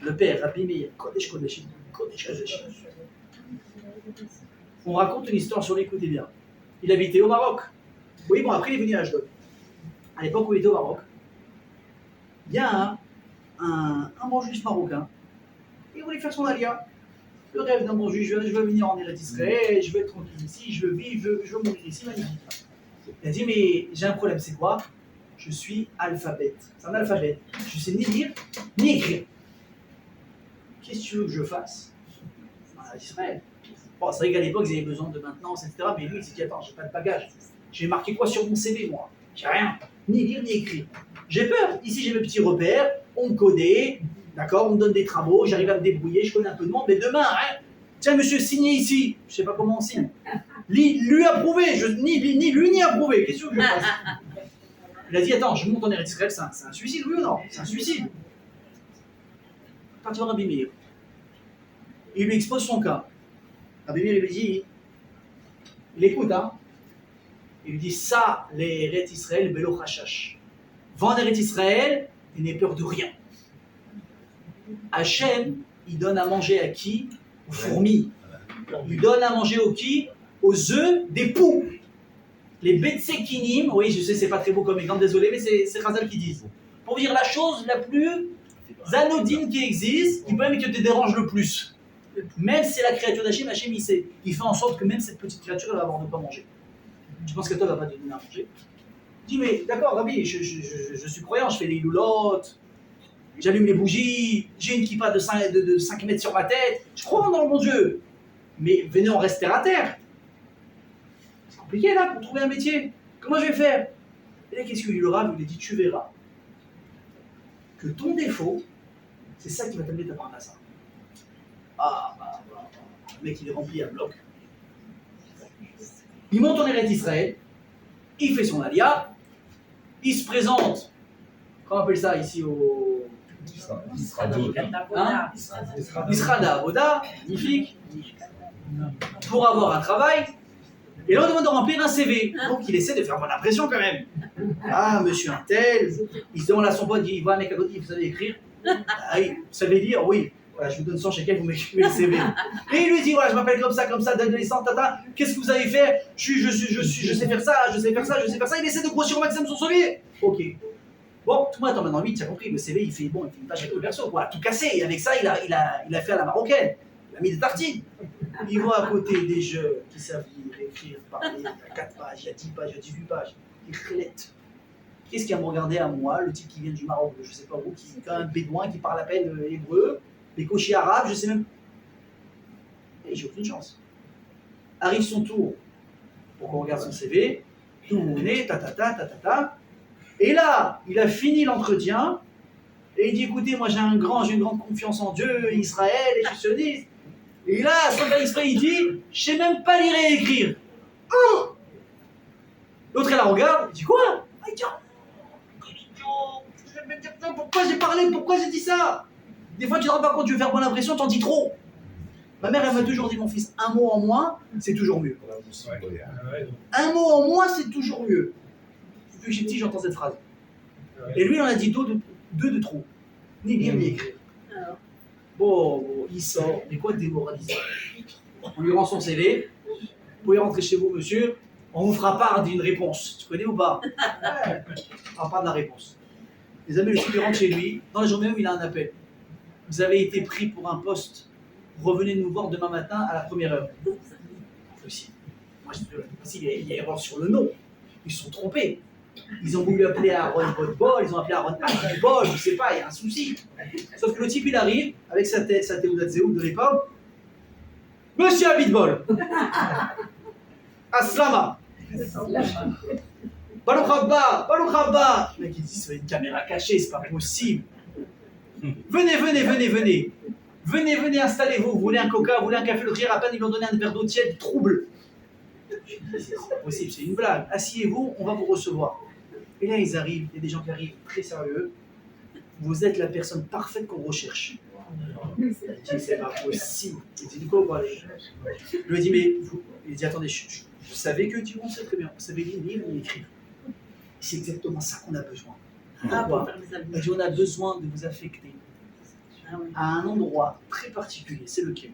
Le père, Rabbi Meir, Kodesh Kodeshim, Kodesh Kodeshim. On raconte une histoire sur lui, écoutez bien. Il habitait au Maroc. Oui, bon, après il est venu à Ashdod. À l'époque où il était au Maroc, il y a un bon juif marocain. Il voulait faire son alia. Le rêve d'un bon juif, je veux venir en Eretz Israël, je veux être tranquille ici, je veux vivre, je veux mourir ici, magnifique. Il a dit, mais j'ai un problème, c'est quoi? Je suis alphabète. C'est un alphabet. Je sais ni lire, ni écrire. Qu'est-ce que tu veux que je fasse en Eretz Israël? Bon, c'est vrai qu'à l'époque, ils avaient besoin de maintenance, etc. Mais lui, il s'est dit, attends, j'ai pas de bagage. J'ai marqué quoi sur mon CV, moi? J'ai rien. Ni lire, ni écrire. J'ai peur. Ici, j'ai mes petits repères. On me connaît. D'accord? On me donne des travaux. J'arrive à me débrouiller. Je connais un peu de monde. Mais demain, hein, tiens, monsieur, signez ici. Je sais pas comment on signe. Lui approuvé. Ni lui, ni approuvé. Qu'est-ce que je fasse? Il a dit, attends, je monte en Eretz Israël. C'est un suicide, oui ou non? C'est un suicide. Parti voir Rabbi Meir. Il lui expose son cas. Rabbi Meir, il lui dit, il écoute, hein. Il lui dit, ça, les Eretz Israël, Belo Chashash. Va en Eretz Israël et n'aie peur de rien. Hachem, il donne à manger à qui? Aux fourmis. Il donne à manger aux qui? Aux œufs des poux. Les Betsekinim, oui, je sais, c'est pas très beau comme exemple, désolé, mais c'est Chazal qui dit. Pour dire la chose la plus anodine qui existe, qui peut même que te dérange le plus. Même si c'est la créature d'Hachem, Hachem, il fait en sorte que même cette petite créature, elle va avoir de quoi manger. Tu penses que toi, elle va pas te donner à manger? Dis, mais d'accord, Rabbi, je suis croyant, je fais les loulottes, j'allume les bougies, j'ai une kippa de 5 mètres sur ma tête, je crois dans le bon Dieu. Mais venez en rester à terre. C'est compliqué là pour trouver un métier. Comment je vais faire? Et là, qu'est-ce que le Rav lui a dit? Tu verras que ton défaut, c'est ça qui va t'amener ta parnassa. Le mec il est rempli à bloc. Il monte en Eretz Israël, il fait son alia, il se présente, comment on appelle ça ici au... Hein? Israda Avoda, magnifique, pour avoir un travail. Et là, on demande de remplir un CV. Donc, il essaie de faire bonne impression quand même. Ah, monsieur un tel, il se demande à son pote, il voit un mec à côté, vous savez écrire? Ah oui, vous savez lire? Oui. Voilà, je vous donne 100 shekels, vous m'écrivez le CV. Et il lui dit, voilà, je m'appelle comme ça, d'adolescent, tata, qu'est-ce que vous avez fait? Je sais faire ça, je sais faire ça, je sais faire ça. Il essaie de grossir au maximum son CV. Ok. Bon, tout le monde attend maintenant 8, tu as compris, le CV, il fait une page avec le perso, voilà, tout cassé. Et avec ça, il a fait à la marocaine. Il a mis des tartines. Il voit à côté des jeunes qui savent lire, écrire, parler, il y a 4 pages, il y a 10 pages, il y a 18 pages. Il relète. Qu'est-ce qui va me regarder à moi, le type qui vient du Maroc, je sais pas où, qui est un bédouin, qui parle à peine hébreu, les cochers arabes, je sais même. Et j'ai aucune chance. Arrive son tour pour qu'on regarde son CV, tout le monde est, ta. Et là, il a fini l'entretien, et il dit, écoutez, moi j'ai une grande confiance en Dieu, Israël, et je suis sioniste. Et là, sans faire exprès, il dit, je sais même pas lire et écrire. Oh, l'autre, elle la regarde, il dit, quoi? Il dit, pourquoi j'ai parlé, pourquoi j'ai dit ça? Des fois, tu te rends pas compte, tu veux faire bonne impression, t'en dis trop. Ma mère, elle m'a toujours dit, mon fils, un mot en moins, c'est toujours mieux. Un mot en moins, c'est toujours mieux. Depuis que j'ai petit, j'entends cette phrase. Et lui, il en a dit deux de trop. Ni lire, ni écrire. Bon, il sort, mais quoi de démoralisant? On lui rend son CV, vous pouvez rentrer chez vous, monsieur, on vous fera part d'une réponse. Tu connais ou pas? Ouais. On fera part de la réponse. Les amis, le type rentre chez lui, dans la journée même, il a un appel. Vous avez été pris pour un poste, revenez nous voir demain matin à la 1er heure. Possible. Moi, il y a erreur sur le nom. Ils se sont trompés. Ils ont voulu appeler Aaron Botbol, ils ont appelé Aaron Botbol, je sais pas, il y a un souci. Sauf que le type, il arrive, avec sa Théoudat Zéoud de l'époque. Monsieur Abitbol Aslama Baruch Haba. Le mec, il dit, c'est une caméra cachée, c'est pas possible. Venez, installez-vous. Vous voulez un coca, vous voulez un café? Le rire à peine, ils lui ont donné un verre d'eau tiède, trouble. C'est pas possible, c'est une blague. Asseyez-vous, on va vous recevoir. Et là, ils arrivent, il y a des gens qui arrivent très sérieux. Vous êtes la personne parfaite qu'on recherche. Il dit, c'est pas possible. Il dit, de quoi vous parlez? Je lui ai dit, mais vous... Il dit, attendez, je savais que tu sais très bien. Vous savez lire et écrire. C'est exactement ça qu'on a besoin. Pourquoi? Il dit, on a besoin de vous affecter à un endroit très particulier. C'est lequel?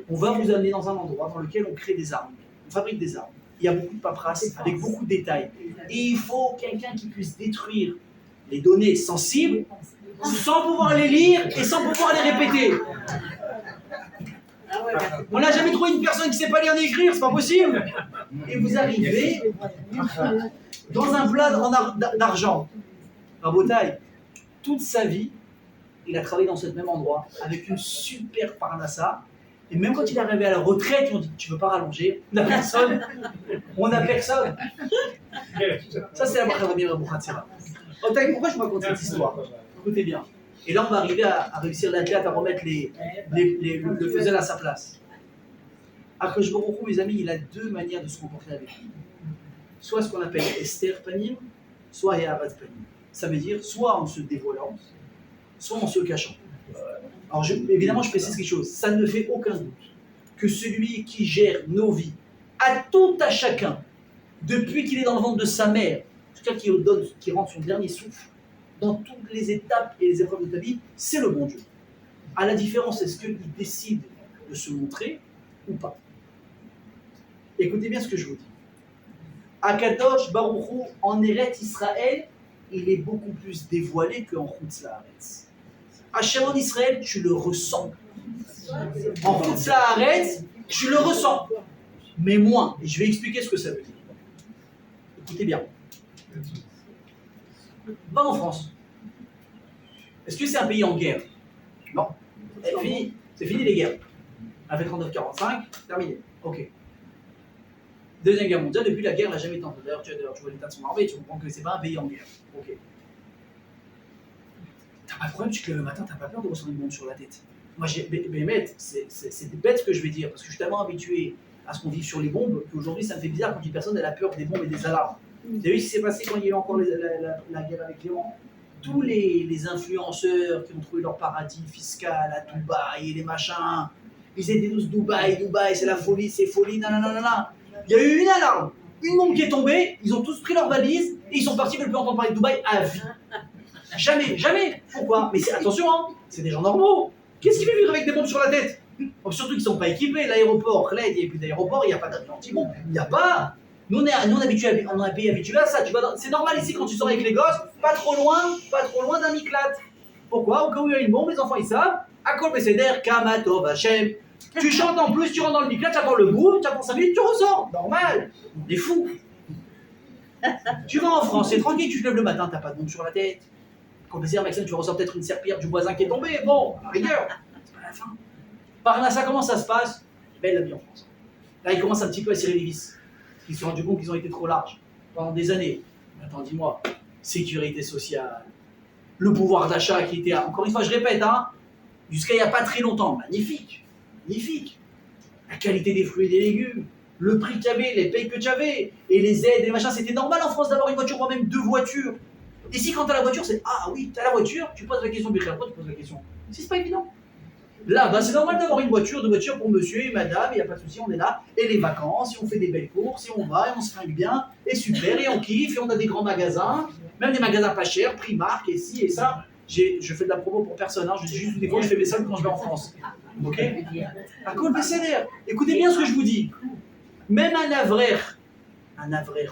On va vous amener dans un endroit dans lequel on crée des armes. On fabrique des armes. Il y a beaucoup de paperasse, avec beaucoup de détails. Et il faut quelqu'un qui puisse détruire les données sensibles sans pouvoir les lire et sans pouvoir les répéter. On n'a jamais trouvé une personne qui ne sait pas lire ni écrire, c'est pas possible. Et vous arrivez dans un plat d'argent. Rabotaï, toute sa vie, il a travaillé dans ce même endroit avec une super parnassa. Et même quand il est arrivé à la retraite, on dit, tu veux pas rallonger? On n'a personne. Ça, c'est la marque de Rabbi Rabouchatzera. Pourquoi je vous raconte cette histoire? Écoutez bien. Et là, on va arriver à réussir l'athlète à remettre le faisel à sa place. Akadosh Baruch Hu, mes amis, il a deux manières de se comporter avec lui. Soit ce qu'on appelle Esther Panim, soit Ehavat Panim. Ça veut dire soit en se dévoilant, soit en se cachant. Alors, évidemment, je précise quelque chose. Ça ne fait aucun doute que celui qui gère nos vies, à tout à chacun, depuis qu'il est dans le ventre de sa mère, jusqu'à qui rend son dernier souffle, dans toutes les étapes et les épreuves de ta vie, c'est le bon Dieu. À la différence, est-ce qu'il décide de se montrer ou pas? Écoutez bien ce que je vous dis. Akadosh Baruch Hu, en Eretz Israël, il est beaucoup plus dévoilé qu'en Chutz La'aretz. Hachem en Israël, tu le ressens. En Chutz La'aretz, tu le ressens. Mais moins. Et je vais expliquer ce que ça veut dire. Écoutez bien. Va en France. Est-ce que c'est un pays en guerre? Non. C'est fini les guerres. Avec 39-45, terminé. Ok. Deuxième guerre mondiale, depuis la guerre, elle n'a jamais été en guerre. Tu vois l'état de son armée, tu comprends que c'est pas un pays en guerre. Ok. T'as pas de problème, tu te lèves le matin, t'as pas peur de recevoir une bombe sur la tête. Moi, c'est bête ce que je vais dire, parce que je suis tellement habitué à ce qu'on vive sur les bombes, qu'aujourd'hui ça me fait bizarre quand une personne elle a peur des bombes et des alarmes. Vous avez vu ce qui s'est passé quand il y a eu encore la guerre avec l'Iran? Tous les influenceurs qui ont trouvé leur paradis fiscal à Dubaï et les machins, ils étaient tous Dubaï, c'est la folie, c'est folie, nanana. Il y a eu une alarme, une bombe qui est tombée, ils ont tous pris leurs valises et ils sont partis, ils ne veulent plus entendre parler de Dubaï à vie. Jamais, jamais. Pourquoi? Mais attention, hein, c'est des gens normaux. Qu'est-ce qu'ils veulent vivre avec des bombes sur la tête? Surtout qu'ils ne sont pas équipés. L'aéroport, là, il n'y a plus d'aéroport, il n'y a pas d'avion anti-bombe. Il n'y a pas. Nous, on est un pays habitué à ça. C'est normal ici quand tu sors avec les gosses, pas trop loin d'un miclate. Pourquoi? Au cas où il y a une bombe, les enfants ils savent. Akol Besséder, Kamatov, Hachem. Tu chantes en plus, tu rentres dans le miclate, tu attends le bout, tu attends 5 minutes, tu ressors. Normal. On est fous. Tu vas en France, c'est tranquille, tu te lèves le matin, t'as pas de bombe sur la tête. Quand Maxime, tu ressors peut-être une serpillière du voisin qui est tombée. Bon, à la rigueur, c'est pas la fin. Parnassa, comment ça se passe? Belle la vie en France. Là, ils commencent un petit peu à serrer les vis. Ils se sont rendus compte qu'ils ont été trop larges pendant des années. Attends, dis-moi, sécurité sociale, le pouvoir d'achat qui était, encore une fois, je répète, hein, jusqu'à il n'y a pas très longtemps, magnifique, magnifique. La qualité des fruits et des légumes, le prix qu'il y avait, les payes que tu avais, et les aides et les machins, c'était normal en France d'avoir une voiture, voire même 2 voitures. Ici, quand tu as la voiture, c'est ah oui, tu as la voiture, tu poses la question, mais après tu poses la question. C'est pas évident. Là, bah, c'est normal d'avoir une voiture, 2 voitures pour monsieur et madame, il n'y a pas de souci, on est là. Et les vacances, et on fait des belles courses, et on va, et on se fringue bien, et super, et on kiffe, et on a des grands magasins, même des magasins pas chers, Primark, et ci et ça. Je fais de la promo pour personne, hein. Je dis juste des fois, je fais mes soldes quand je vais en France. Ok? À cause des salaires. Écoutez bien ce que je vous dis. Même un avraire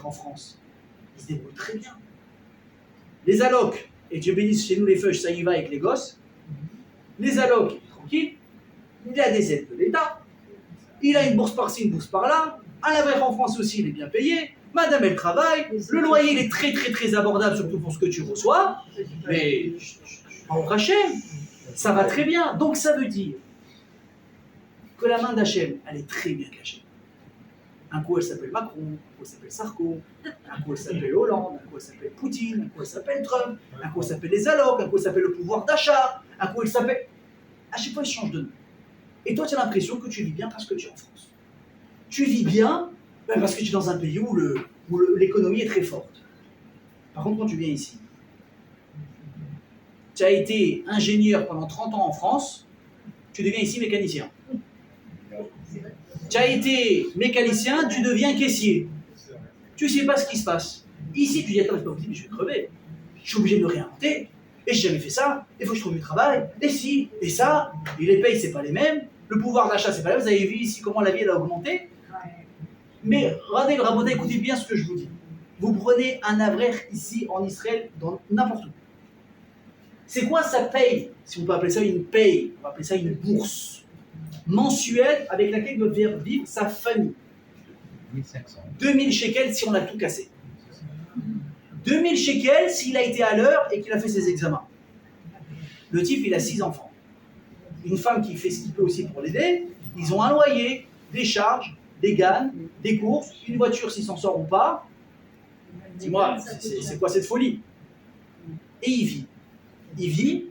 en France, il se débrouille très bien. Les allocs, et Dieu bénisse chez nous les feuilles, ça y va avec les gosses. Les allocs, tranquille. Il a des aides de l'État. Il a une bourse par-ci, une bourse par-là. Un avraire en France aussi, il est bien payé. Madame, elle travaille. Le loyer, il est très, très, très abordable, surtout pour ce que tu reçois. Mais, en Hachem, ça va très bien. Donc, ça veut dire que la main d'Hachem, elle est très bien cachée. Un coup, elle s'appelle Macron, un coup, elle s'appelle Sarko, un coup, elle s'appelle Hollande, un coup, elle s'appelle Poutine, un coup, elle s'appelle Trump, un coup, elle s'appelle les allocs, un coup, elle s'appelle le pouvoir d'achat, un coup, elle s'appelle... À chaque fois, elle change de nom. Et toi, tu as l'impression que tu vis bien parce que tu es en France. Tu vis bien parce que tu es dans un pays où l'économie est très forte. Par contre, quand tu viens ici, tu as été ingénieur pendant 30 ans en France, tu deviens ici mécanicien. Tu as été mécanicien, tu deviens caissier. Tu ne sais pas ce qui se passe. Ici, tu dis, attends, c'est pas possible, je vais crever. Je suis obligé de me réinventer. Et j'ai jamais fait ça. Il faut que je trouve du travail. Et si, et ça. Et les payes, c'est pas les mêmes. Le pouvoir d'achat, c'est pas le même. Vous avez vu ici comment la vie elle a augmenté. Mais regardez, le rabbin, écoutez bien ce que je vous dis. Vous prenez un avraire ici en Israël, dans n'importe où. C'est quoi sa paye? Si on peut appeler ça une paye, on va appeler ça une bourse mensuelle avec laquelle il doit vivre sa famille. 2000 shekels si on a tout cassé. 2000 shekels s'il a été à l'heure et qu'il a fait ses examens. Le type, il a 6 enfants. Une femme qui fait ce qu'il peut aussi pour l'aider. Ils ont un loyer, des charges, des gannes, des courses, une voiture s'il s'en sort ou pas. Dis-moi, c'est quoi cette folie? Et il vit. Il vit.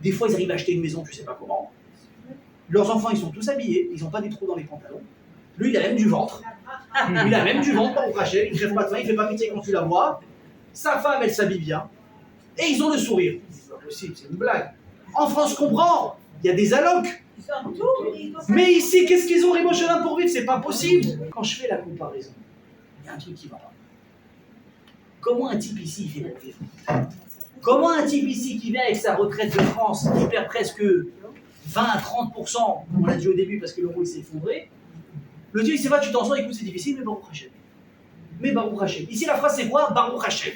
Des fois, ils arrivent à acheter une maison, tu sais pas comment. Leurs enfants, ils sont tous habillés, ils n'ont pas des trous dans les pantalons. Lui, il a même du ventre. Il a même du ventre, pas au crachet. Il ne crève pas de faim, il ne fait pas pitié quand tu la vois. Sa femme, elle s'habille bien. Et ils ont le sourire. C'est pas possible, c'est une blague. En France, je comprends. Il y a des allocs. Mais ici, qu'est-ce qu'ils ont Rimochelin pour vivre? C'est pas possible. Quand je fais la comparaison, il y a un truc qui va pas. Comment un type ici, il fait pour vivre? Comment un type ici qui vient avec sa retraite de France, qui perd presque 20 à 30%, comme on l'a dit au début, parce que l'euro s'est effondré, le Dieu, il sait pas, tu t'en sors, écoute, c'est difficile, mais Baruch Hashem. Mais Baruch Hashem. Ici, la phrase, c'est quoi? Baruch Hashem.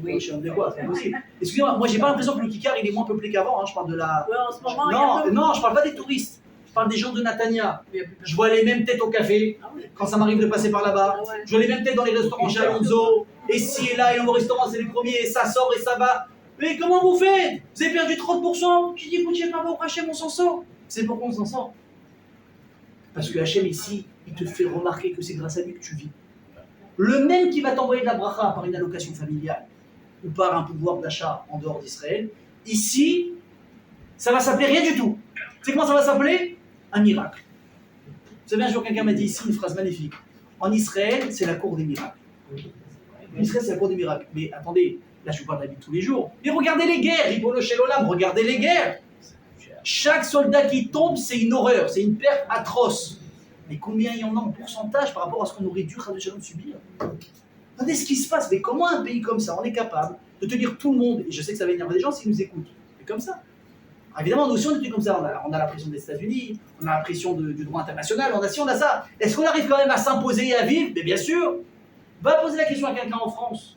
Oui, je suis un de quoi, c'est possible. Excusez-moi, moi, j'ai pas l'impression que le Kikar, il est moins peuplé qu'avant, hein. Je parle de la... Ouais, en ce moment, non, je parle pas des touristes. Je parle des gens de Natania. Je vois les mêmes têtes au café, quand ça m'arrive de passer par là-bas. Je vois les mêmes têtes dans les restaurants chez Alonso. Et si et là, et au restaurant, c'est les premiers, et ça sort et ça va. Mais comment vous faites? Vous avez perdu 30%? Tu dis, écoute, j'ai pas Baruch Hashem, on s'en sort. C'est pourquoi on s'en sort. Parce que Hachem ici, il te fait remarquer que c'est grâce à lui que tu vis. Le même qui va t'envoyer de la bracha par une allocation familiale ou par un pouvoir d'achat en dehors d'Israël, ici, ça va s'appeler rien du tout. Tu sais comment ça va s'appeler? Un miracle. Vous savez, un jour, quelqu'un m'a dit ici une phrase magnifique. En Israël, c'est la cour des miracles. En Israël, c'est la cour des miracles. Mais attendez, là, je vous parle de la vie de tous les jours. Mais regardez les guerres, Ribono Shel Olam, regardez les guerres. Chaque soldat qui tombe, c'est une horreur, c'est une perte atroce. Mais combien il y en a en pourcentage par rapport à ce qu'on aurait dû subir? Regardez ce qui se passe. Mais comment un pays comme ça, on est capable de tenir tout le monde, et je sais que ça va énerver des gens s'ils nous écoutent, mais comme ça. Alors évidemment, nous aussi, on est comme ça. On a la pression des États-Unis, on a la pression du droit international, on a ça. Est-ce qu'on arrive quand même à s'imposer et à vivre? Mais bien sûr. Va poser la question à quelqu'un en France.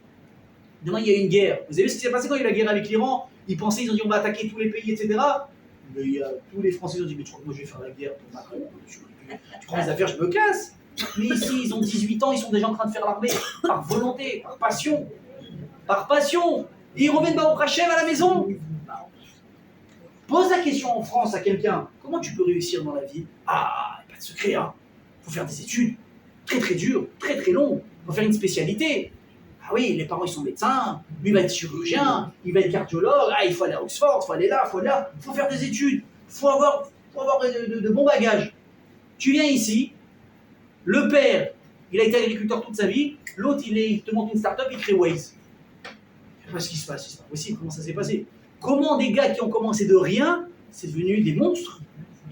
Demain, il y a une guerre. Vous avez vu ce qui s'est passé quand il y a eu la guerre avec l'Iran? Ils pensaient, ils ont dit on va attaquer tous les pays, etc. Mais tous les Français ont dit mais tu crois que moi je vais faire la guerre pour Macron? Tu prends les affaires, je me casse. Mais ici, ils ont 18 ans, ils sont déjà en train de faire l'armée par volonté, par passion. Par passion. Et ils reviennent au Hachem à la maison. Pose la question en France à quelqu'un, comment tu peux réussir dans la vie? Ah, pas de secret, hein. Faut faire des études très très dures, très très longues. Faut faire une spécialité. Ah oui, les parents ils sont médecins, lui va être chirurgien, il va être cardiologue, il faut aller à Oxford, il faut aller là, il faut aller là. Il faut faire des études, il faut avoir de bons bagages. Tu viens ici, le père, il a été agriculteur toute sa vie, l'autre il te monte une start-up, il crée Waze. Je sais pas ce qui se passe, c'est pas possible, comment ça s'est passé? Comment des gars qui ont commencé de rien, c'est devenu des monstres?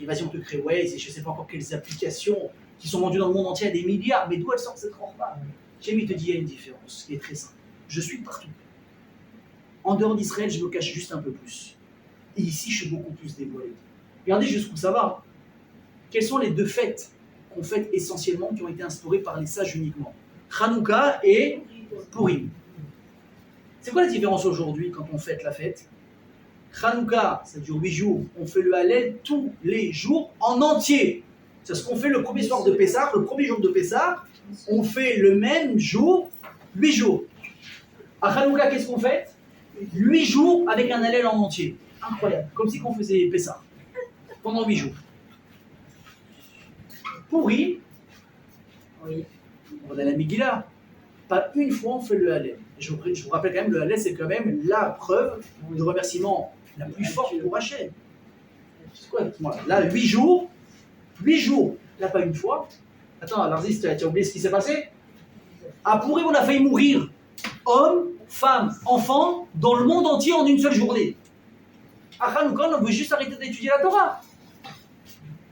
Et vas-y, on te crée Waze et je ne sais pas encore quelles applications qui sont vendues dans le monde entier à des milliards, mais d'où elles sortent cette repas? Jamie te dit, il y a une différence qui est très simple. Je suis partout. En dehors d'Israël, je me cache juste un peu plus. Et ici, je suis beaucoup plus dévoilé. Regardez jusqu'où ça va. Quelles sont les deux fêtes qu'on fête essentiellement, qui ont été instaurées par les sages uniquement? Hanouka et Purim. C'est quoi la différence aujourd'hui quand on fête la fête? Hanouka, ça dure 8 jours. On fait le Hallel tous les jours en entier. C'est ce qu'on fait le premier soir de Pessah, le premier jour de Pessah. On fait le même jour, 8 jours. À Hanouka, qu'est-ce qu'on fait? 8 jours avec un Hallel en entier. Incroyable. Comme si on faisait Pessah. Pendant 8 jours. Pourri, oui. On a la Megillah. Pas une fois on fait le Hallel. Je vous rappelle quand même, le Hallel, c'est quand même la preuve de remerciement la plus forte pour Hachem. C'est quoi? Là, 8 jours. Là, pas une fois. Attends, Larzis, tu as oublié ce qui s'est passé? À Pourim, on a failli mourir. Hommes, femmes, enfants, dans le monde entier en une seule journée. À Hanouka, on veut juste arrêter d'étudier la Torah.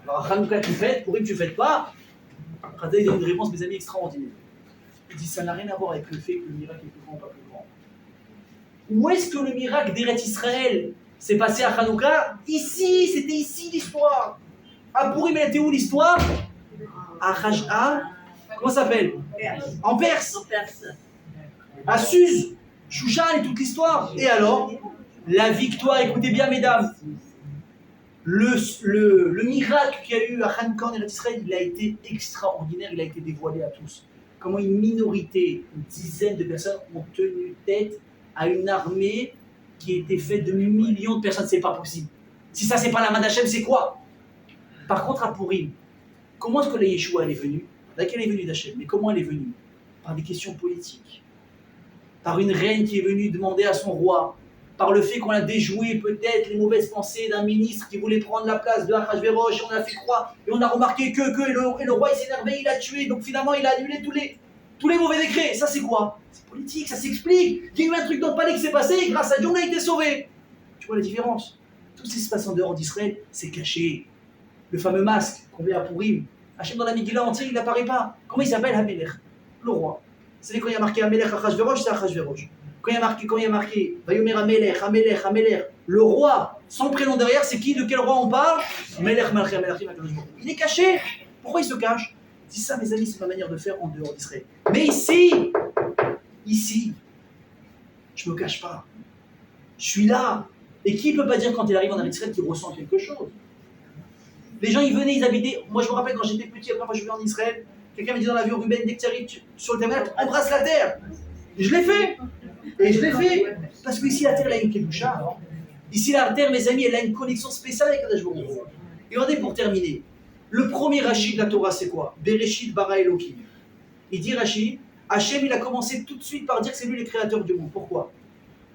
Alors à Hanouka, tu fêtes, Pourim, tu fêtes pas. Khadé, il y a une réponse, mes amis, extraordinaire. Il dit, ça n'a rien à voir avec le fait que le miracle est plus grand ou pas plus grand. Où est-ce que le miracle d'Eretz Israël s'est passé à Hanouka? Ici, c'était ici l'histoire. À Pourim, elle était où l'histoire? À Raj'a, comment ça s'appelle? En Perse. À Suse, Shushan et toute l'histoire. Et alors, la victoire, écoutez bien mesdames, le miracle qu'il y a eu à Hanouka en Eretz Israël, il a été extraordinaire, il a été dévoilé à tous. Comment une minorité, une dizaine de personnes ont tenu tête à une armée qui était faite de millions de personnes. C'est pas possible. Si ça, c'est pas la main d'Hachem, c'est quoi? Par contre, à Pourim, comment est-ce que la Yeshua elle est venue? Laquelle est venue d'Hachem? Mais comment elle est venue? Par des questions politiques. Par une reine qui est venue demander à son roi. Par le fait qu'on a déjoué peut-être les mauvaises pensées d'un ministre qui voulait prendre la place de Achashverosh, et on a fait croire, et on a remarqué et le roi il s'est énervé, il a tué, donc finalement il a annulé tous les mauvais décrets. Ça c'est quoi? C'est politique, ça s'explique. Il y a eu un truc dans le palais qui s'est passé, et grâce à Dieu on a été sauvé. Tu vois la différence? Tout ce qui se passe en dehors d'Israël, c'est caché. Le fameux masque qu'on met à Pourim, Hachem dans la Megillah entière, il n'apparaît pas. Comment il s'appelle? Hamelech, le roi. C'est quand il y a marqué Hamelech Achashverosh, c'est Achashverosh. Quand il y a marqué Vayomer Hamelech, le roi, sans prénom derrière, c'est qui? De quel roi on parle? Melech Malchi Hamelachim. Il est caché. Pourquoi il se cache? Dis ça, mes amis, c'est ma manière de faire en dehors d'Israël. Mais ici, je me cache pas. Je suis là. Et qui peut pas dire quand il arrive en Israël qu'il ressent quelque chose? Les gens, ils venaient, ils habitaient. Moi, je me rappelle quand j'étais petit, après moi je vivais en Israël, quelqu'un me dit dans l'avion, Ruben, dès que tu arrives sur le terminal, embrasse la terre. Et je l'ai fait. Parce qu'ici, la terre, elle a une kedusha. Ici, la terre, mes amis, elle a une connexion spéciale avec Kadosh Baruch Hu. Et regardez, pour terminer, le premier Rashi de la Torah, c'est quoi? Bereshit bara Elokim. Il dit Rashi, Hachem, il a commencé tout de suite par dire que c'est lui le créateur du monde. Pourquoi?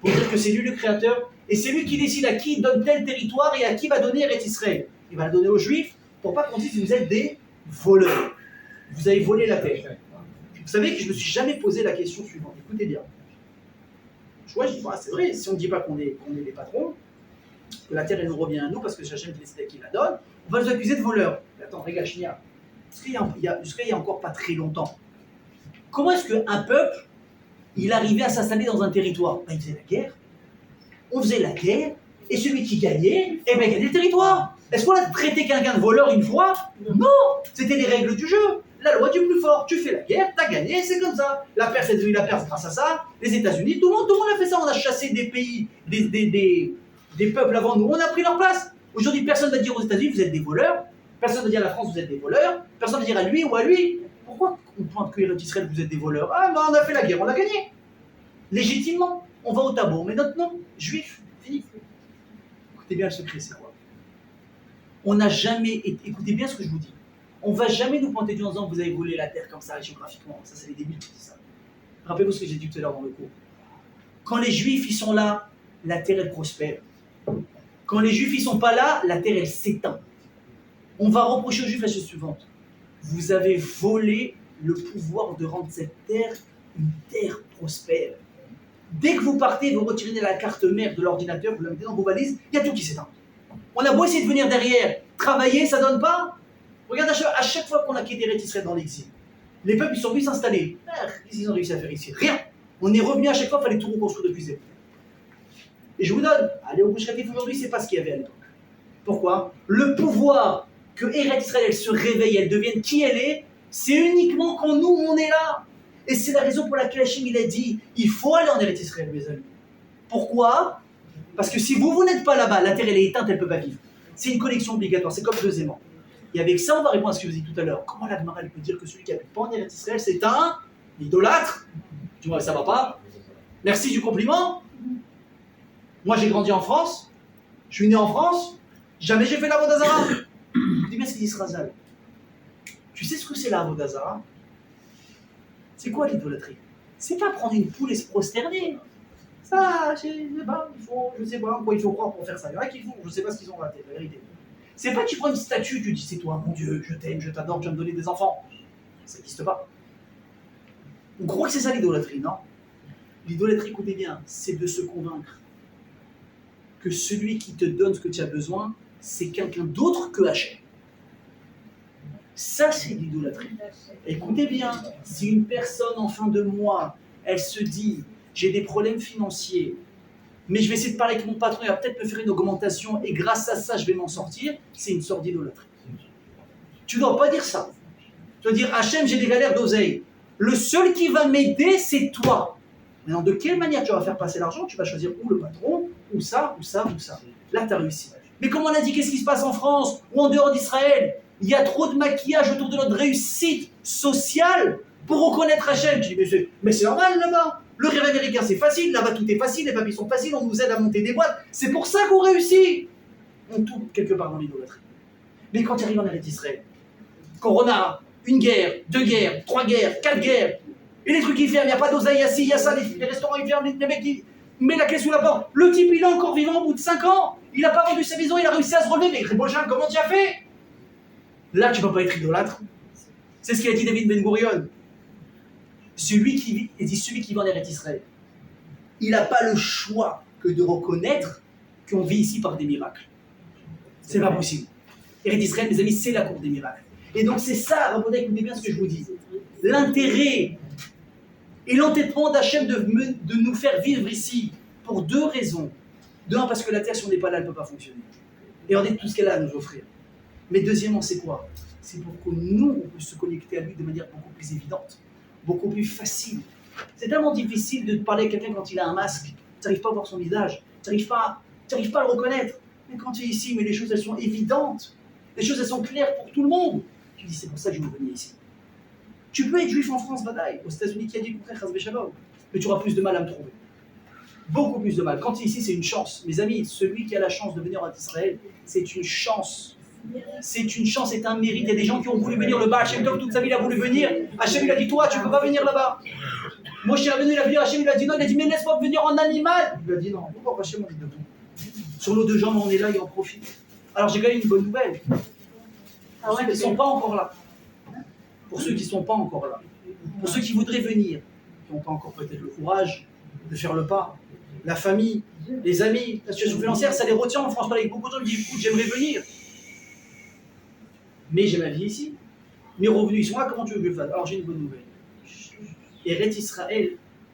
Pour dire que c'est lui le créateur, et c'est lui qui décide à qui il donne tel territoire et à qui va donner Eretz Israël. Il va le donner aux Juifs, pour pas qu'on dise que vous êtes des voleurs. Vous avez volé la terre. Vous savez que je ne me suis jamais posé la question suivante. Écoutez bien. Je dis, bah, c'est vrai, si on ne dit pas qu'on est les patrons, que la terre elle nous revient à nous parce que c'est Hachem qui la donne, on va nous accuser de voleurs. Mais attends, regarde, Shnia, jusqu'à il y a encore pas très longtemps, comment est-ce qu'un peuple, il arrivait à s'installer dans un territoire? Ben, il faisait la guerre. On faisait la guerre, et celui qui gagnait, eh ben, gagnait le territoire. Est-ce qu'on a traité quelqu'un de voleur une fois? Non, c'était les règles du jeu. La loi du plus fort. Tu fais la guerre, t'as gagné, c'est comme ça. La Perse est devenue la Perse grâce à ça. Les États-Unis, tout le monde a fait ça. On a chassé des pays, des peuples avant nous. On a pris leur place. Aujourd'hui, personne ne va dire aux États-Unis, vous êtes des voleurs. Personne ne va dire à la France, vous êtes des voleurs. Personne ne va dire à lui ou à lui. Pourquoi on pointe que Israël, vous êtes des voleurs? Ah, ben on a fait la guerre, on a gagné. Légitimement, on va au tabou, on met notre nom, juif, fini. Écoutez bien le secret, c'est quoi? On n'a jamais, écoutez bien ce que je vous dis, on ne va jamais nous pointer du en disant vous avez volé la terre comme ça géographiquement. Ça, c'est les débiles qui disent ça. Rappelez-vous ce que j'ai dit tout à l'heure dans le cours. Quand les juifs ils sont là, la terre elle prospère. Quand les juifs ils sont pas là, la terre elle s'éteint. On va reprocher aux juifs la chose suivante. Vous avez volé le pouvoir de rendre cette terre une terre prospère. Dès que vous partez, vous retirez la carte mère de l'ordinateur, vous la mettez dans vos valises, il y a tout qui s'éteint. On a beau essayer de venir derrière, travailler, ça donne pas. Regarde, à chaque fois qu'on a quitté Israël dans l'exil, les peuples ils sont venus s'installer. Qu'est-ce qu'ils ont réussi à faire ici? Rien. On est revenu à chaque fois, il fallait tout reconstruire depuis zéro. Et je vous donne, allez au Bouchratif aujourd'hui, c'est pas ce qu'il y avait à l'époque. Pourquoi? Le pouvoir que Eretz Israël se réveille, elle devienne qui elle est, c'est uniquement quand nous, on est là. Et c'est la raison pour laquelle Hachem, il a dit, il faut aller en Eretz Israël, mes amis. Pourquoi? Parce que si vous n'êtes pas là-bas, la terre, elle est éteinte, elle ne peut pas vivre. C'est une connexion obligatoire, c'est comme deux aimants. Et avec ça, on va répondre à ce que je vous ai dit tout à l'heure. Comment la Gemara peut dire que celui qui n'habite pas en Eretz Israël, c'est un idolâtre? Tu vois, ça va pas? Merci du compliment. Moi, j'ai grandi en France, je suis né en France, jamais j'ai fait la Vodazara. Dis bien ce qu'il dit Razal. Tu sais ce que c'est la Vodazara? C'est quoi l'idolâtrie? C'est pas prendre une poule et se prosterner. Ça, je sais pas, je sais pas quoi il faut croire pour faire ça. Il y en a qui font, je sais pas ce qu'ils ont raté, la vérité. C'est pas que tu prends une statue, tu dis c'est toi, mon Dieu, je t'aime, je t'adore, tu vas me donner des enfants. Ça n'existe pas. On croit que c'est ça l'idolâtrie, non? L'idolâtrie, écoutez bien, c'est de se convaincre que celui qui te donne ce que tu as besoin, c'est quelqu'un d'autre que Hachem. Ça, c'est l'idolâtrie. Écoutez bien, si une personne en fin de mois, elle se dit, j'ai des problèmes financiers, mais je vais essayer de parler avec mon patron, il va peut-être me faire une augmentation, et grâce à ça, je vais m'en sortir, c'est une sorte d'idolâtrie. Tu ne dois pas dire ça. Tu dois dire, Hachem, j'ai des galères d'oseille. Le seul qui va m'aider, c'est toi. Maintenant, de quelle manière tu vas faire passer l'argent? Tu vas choisir ou le patron, ou ça, ou ça, ou ça. Là, tu as réussi. Mais comme on a dit, qu'est-ce qui se passe en France ou en dehors d'Israël? Il y a trop de maquillage autour de notre réussite sociale pour reconnaître Hachem. Je dis, mais c'est normal là-bas. Le rêve américain, c'est facile. Là-bas, tout est facile. Les papiers sont faciles. On nous aide à monter des boîtes. C'est pour ça qu'on réussit. On tombe quelque part dans l'idolâtrie. Mais quand tu arrives en Eretz Israël, Corona, une guerre, 2 guerres, 3 guerres, 4 guerres, et les trucs ils ferment, il n'y a pas d'oseille, il y a ci, il y a ça, les restaurants ils ferment, les mecs ils mettent la clé sous la porte. Le type il est encore vivant au bout de 5 ans, il n'a pas vendu sa maison, il a réussi à se relever, mais Grébochin, comment tu as fait? Là tu ne peux pas être idolâtre. C'est ce qu'il a dit David Ben Gurion. Celui qui vit en Eretz Israël, il n'a pas le choix que de reconnaître qu'on vit ici par des miracles. C'est pas possible. Eretz Israël, mes amis, c'est la cour des miracles. Et donc c'est ça, rappelez, écoutez bien ce que je vous dis. L'intérêt et l'entêtement d'Hachem de nous faire vivre ici pour 2 raisons. Un, parce que la terre, si on n'est pas là, elle ne peut pas fonctionner. Et on est tout ce qu'elle a à nous offrir. Mais deuxièmement, c'est quoi? C'est pour que nous, on puisse se connecter à lui de manière beaucoup plus évidente, beaucoup plus facile. C'est tellement difficile de parler à quelqu'un quand il a un masque. Tu n'arrives pas à voir son visage. Tu n'arrives pas à le reconnaître. Mais quand tu es ici, mais les choses, elles sont évidentes. Les choses, elles sont claires pour tout le monde. Tu dis, c'est pour ça que je veux venir ici. Tu peux être juif en France, badaï, aux États-Unis, qui a dit le contraire, chas v'shalom, mais tu auras plus de mal à me trouver. Beaucoup plus de mal. Quand tu es ici, c'est une chance. Mes amis, celui qui a la chance de venir en Israël, c'est une chance. C'est une chance, c'est un mérite. Il y a des gens qui ont voulu venir, le bas Hachem Tov, toute sa vie, il a voulu venir. Hachem, il a dit, toi, tu ne peux pas venir là-bas. Moi, je suis revenu, il a vu, Hachem, il a dit non, il a dit, mais laisse-moi venir en animal. Il a dit non, pourquoi Hachem, on dit de tout. Sur nos 2 jambes, on est là, il en profite. Alors, j'ai quand même une bonne nouvelle. Ils ne sont pas encore là. pour ceux qui ne sont pas encore là, pour ceux qui voudraient venir, qui n'ont pas encore peut-être le courage de faire le pas, la famille, les amis, la situation financière, ça les retient en France. Je parle avec beaucoup de gens qui disent écoute, j'aimerais venir, mais j'ai ma vie ici. Mes revenus ils sont là, comment tu veux que je fasse? Alors j'ai une bonne nouvelle. Eretz Israël,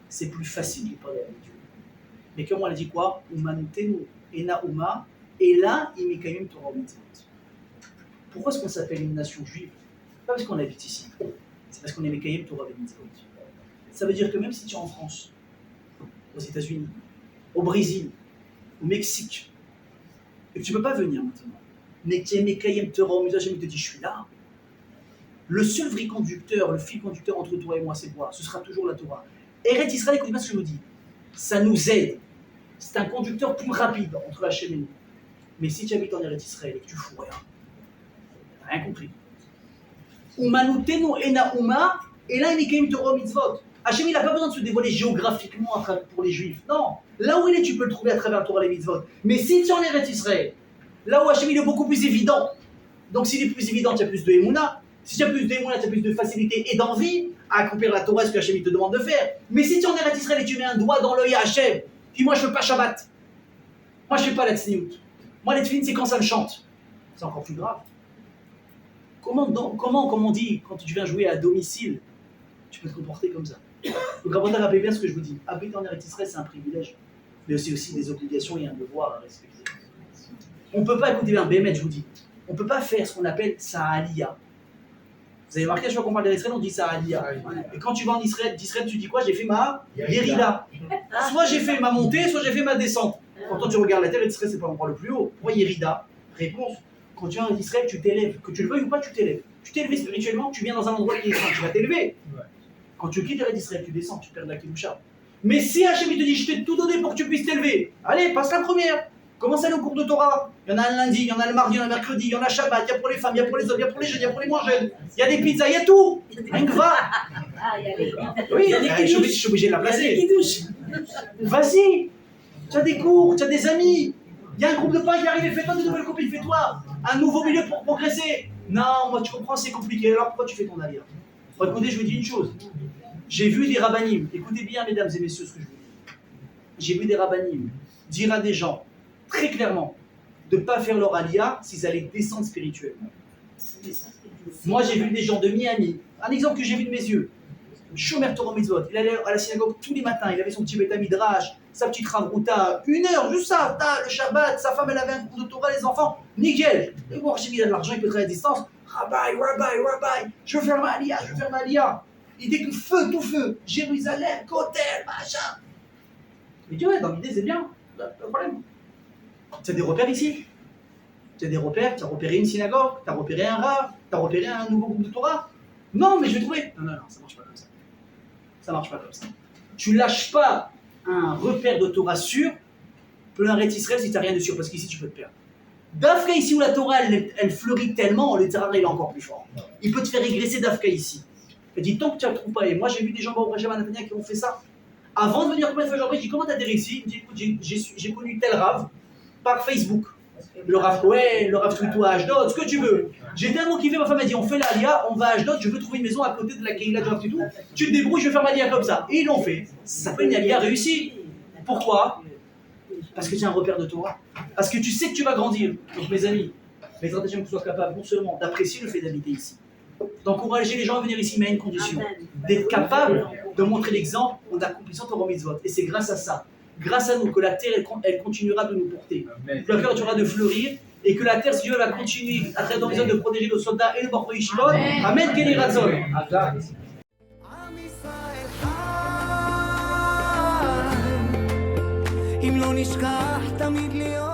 c'est plus facile de parler avec Dieu. Mais comme on a dit quoi? Umanutenu ena uma, et là, imekayim Torah mitzvot. Pourquoi est-ce qu'on s'appelle une nation juive? Pas parce qu'on habite ici, c'est parce qu'on est Mekayim Torah mitzvot. Ça veut dire que même si tu es en France, aux États-Unis, au Brésil, au Mexique, et que tu ne peux pas venir maintenant, mais que tu es Mekayim Torah mitzvot, Hachem te dit je suis là. Le seul vrai conducteur, le fil conducteur entre toi et moi, c'est quoi? Ce sera toujours la Torah. Eretz Israël, écoutez bien ce que je vous dis. Ça nous aide. C'est un conducteur plus rapide entre Hachem et nous. Mais si tu habites en Eretz Israël et que tu fous rien, tu n'as rien compris. Umanutenu ena uma, et là il est quand même Torah mitzvot. Hachem, il n'a pas besoin de se dévoiler géographiquement pour les Juifs. Non, là où il est, tu peux le trouver à travers la Torah et les mitzvot. Mais si tu es en Eretz Israël, là où Hachem il est beaucoup plus évident, donc s'il est plus évident, tu as plus de émouna. Si tu as plus d'émouna, tu as plus de facilité et d'envie à accomplir la Torah, ce que Hachem il te demande de faire. Mais si tu es en Eretz Israël et tu mets un doigt dans l'œil à Hachem, dis moi je ne fais pas Shabbat, moi je ne fais pas la tzniout, moi les tefilin c'est quand ça me chante, c'est encore plus grave. Comment, comme on dit, quand tu viens jouer à domicile, tu peux te comporter comme ça? Donc rappelez bien ce que je vous dis. Habiter en Eretz Israël, c'est un privilège, mais c'est aussi des obligations et un devoir à respecter. On ne peut pas, écoutez bien, Bémet, je vous dis, on ne peut pas faire ce qu'on appelle Sa'aliyah. Vous avez marqué, à chaque fois qu'on parle d'Israël, on dit Sa'aliyah. Et quand tu vas en Israël, d'Israël, tu dis quoi? J'ai fait ma Yerida. Soit j'ai fait ma montée, soit j'ai fait ma descente. Quand tu regardes la terre, d'Israël, c'est pas l'endroit le plus haut. Pourquoi Yerida? Réponse. Quand tu viens en Israël, tu t'élèves. Que tu le veuilles ou pas, tu t'élèves. Tu t'élèves spirituellement, tu viens dans un endroit qui est saint, tu vas t'élever. Quand tu quittes d'Israël, tu descends, tu perds la Kedusha. Mais si Hachem te dit, je t'ai tout donné pour que tu puisses t'élever, allez, passe la première. Commence à aller au cours de Torah. Il y en a un lundi, il y en a le mardi, il y en a le mercredi, il y en a Shabbat, il y a pour les femmes, il y a pour les hommes, il y a pour les jeunes, il y a pour les moins jeunes. Il y a des pizzas, il y a tout. Rien que va. Oui, je suis obligé de la placer. Vas-y. Tu as des cours, tu as des amis. Il y a un groupe de pain qui arrive, fais-toi de nouvelles copines, fais-toi un nouveau milieu pour progresser. Non, moi tu comprends, c'est compliqué. Alors pourquoi tu fais ton alia? Écoutez, je vous dis une chose. J'ai vu des rabbanim, écoutez bien mesdames et messieurs ce que je vous dis. J'ai vu des rabbanim dire à des gens, très clairement, de ne pas faire leur alia s'ils allaient descendre spirituellement. Moi j'ai vu des gens de Miami, un exemple que j'ai vu de mes yeux. Shomer Torah Mitzvot, il allait à la synagogue tous les matins, il avait son petit Beth Midrash, sa petite Ravruta, 1 heure, juste ça, le Shabbat, sa femme elle avait un cours de Torah, les enfants, nickel. Et bon, il a de l'argent, il peut travailler à distance. Rabbi, je veux faire ma alia, Il était tout feu, Jérusalem, Kotel, machin. Mais tu vois, dans l'idée c'est bien, pas de problème. Tu as des repères ici. Tu as des repères, tu as repéré une synagogue, tu as repéré un rav, tu as repéré un nouveau groupe de Torah. Non, mais je vais trouver. Non, ça marche pas comme ça. Ça marche pas comme ça. Tu lâches pas un repère de Torah sûr pour un Eretz Israël si tu n'as rien de sûr, parce qu'ici tu peux te perdre. Dafka ici où la Torah elle fleurit tellement, le terrain il est encore plus fort. Il peut te faire régresser Dafka ici. Il dit tant que tu ne la trouves pas, et moi j'ai vu des gens au Brejama Natania qui ont fait ça. Avant de venir combien de fois j'ai dit comment t'as atterri ici? Il me dit écoute, j'ai connu tel Rav par Facebook. Le Rav Cohen, le Rav Twitou à Ashdod, ce que tu veux. J'ai tellement kiffé, ma femme m'a dit on fait l'Alia, on va à Ashdod, je veux trouver une maison à côté de la Keila de Rav Twitou. Tu te débrouilles, je vais faire ma Alia comme ça. Et ils l'ont fait. Ça s'appelle une Alia réussie. Pourquoi? Parce que tu as un repère de Torah. Parce que tu sais que tu vas grandir. Donc mes amis, mes stratégies que tu sois capable non seulement d'apprécier le fait d'habiter ici, d'encourager les gens à venir ici, mais à une condition, d'être capable de montrer l'exemple en accomplissant Torah Mitzvot. Et c'est grâce à ça, grâce à nous, que la terre elle continuera de nous porter. Que la terre continuera de fleurir et que la terre, si Dieu va continuer à travers Torah Mitzvot de protéger nos soldats et le Bordeaux Yishivot. Amen, Keli Ratzon. אם לא נשכח תמיד להיות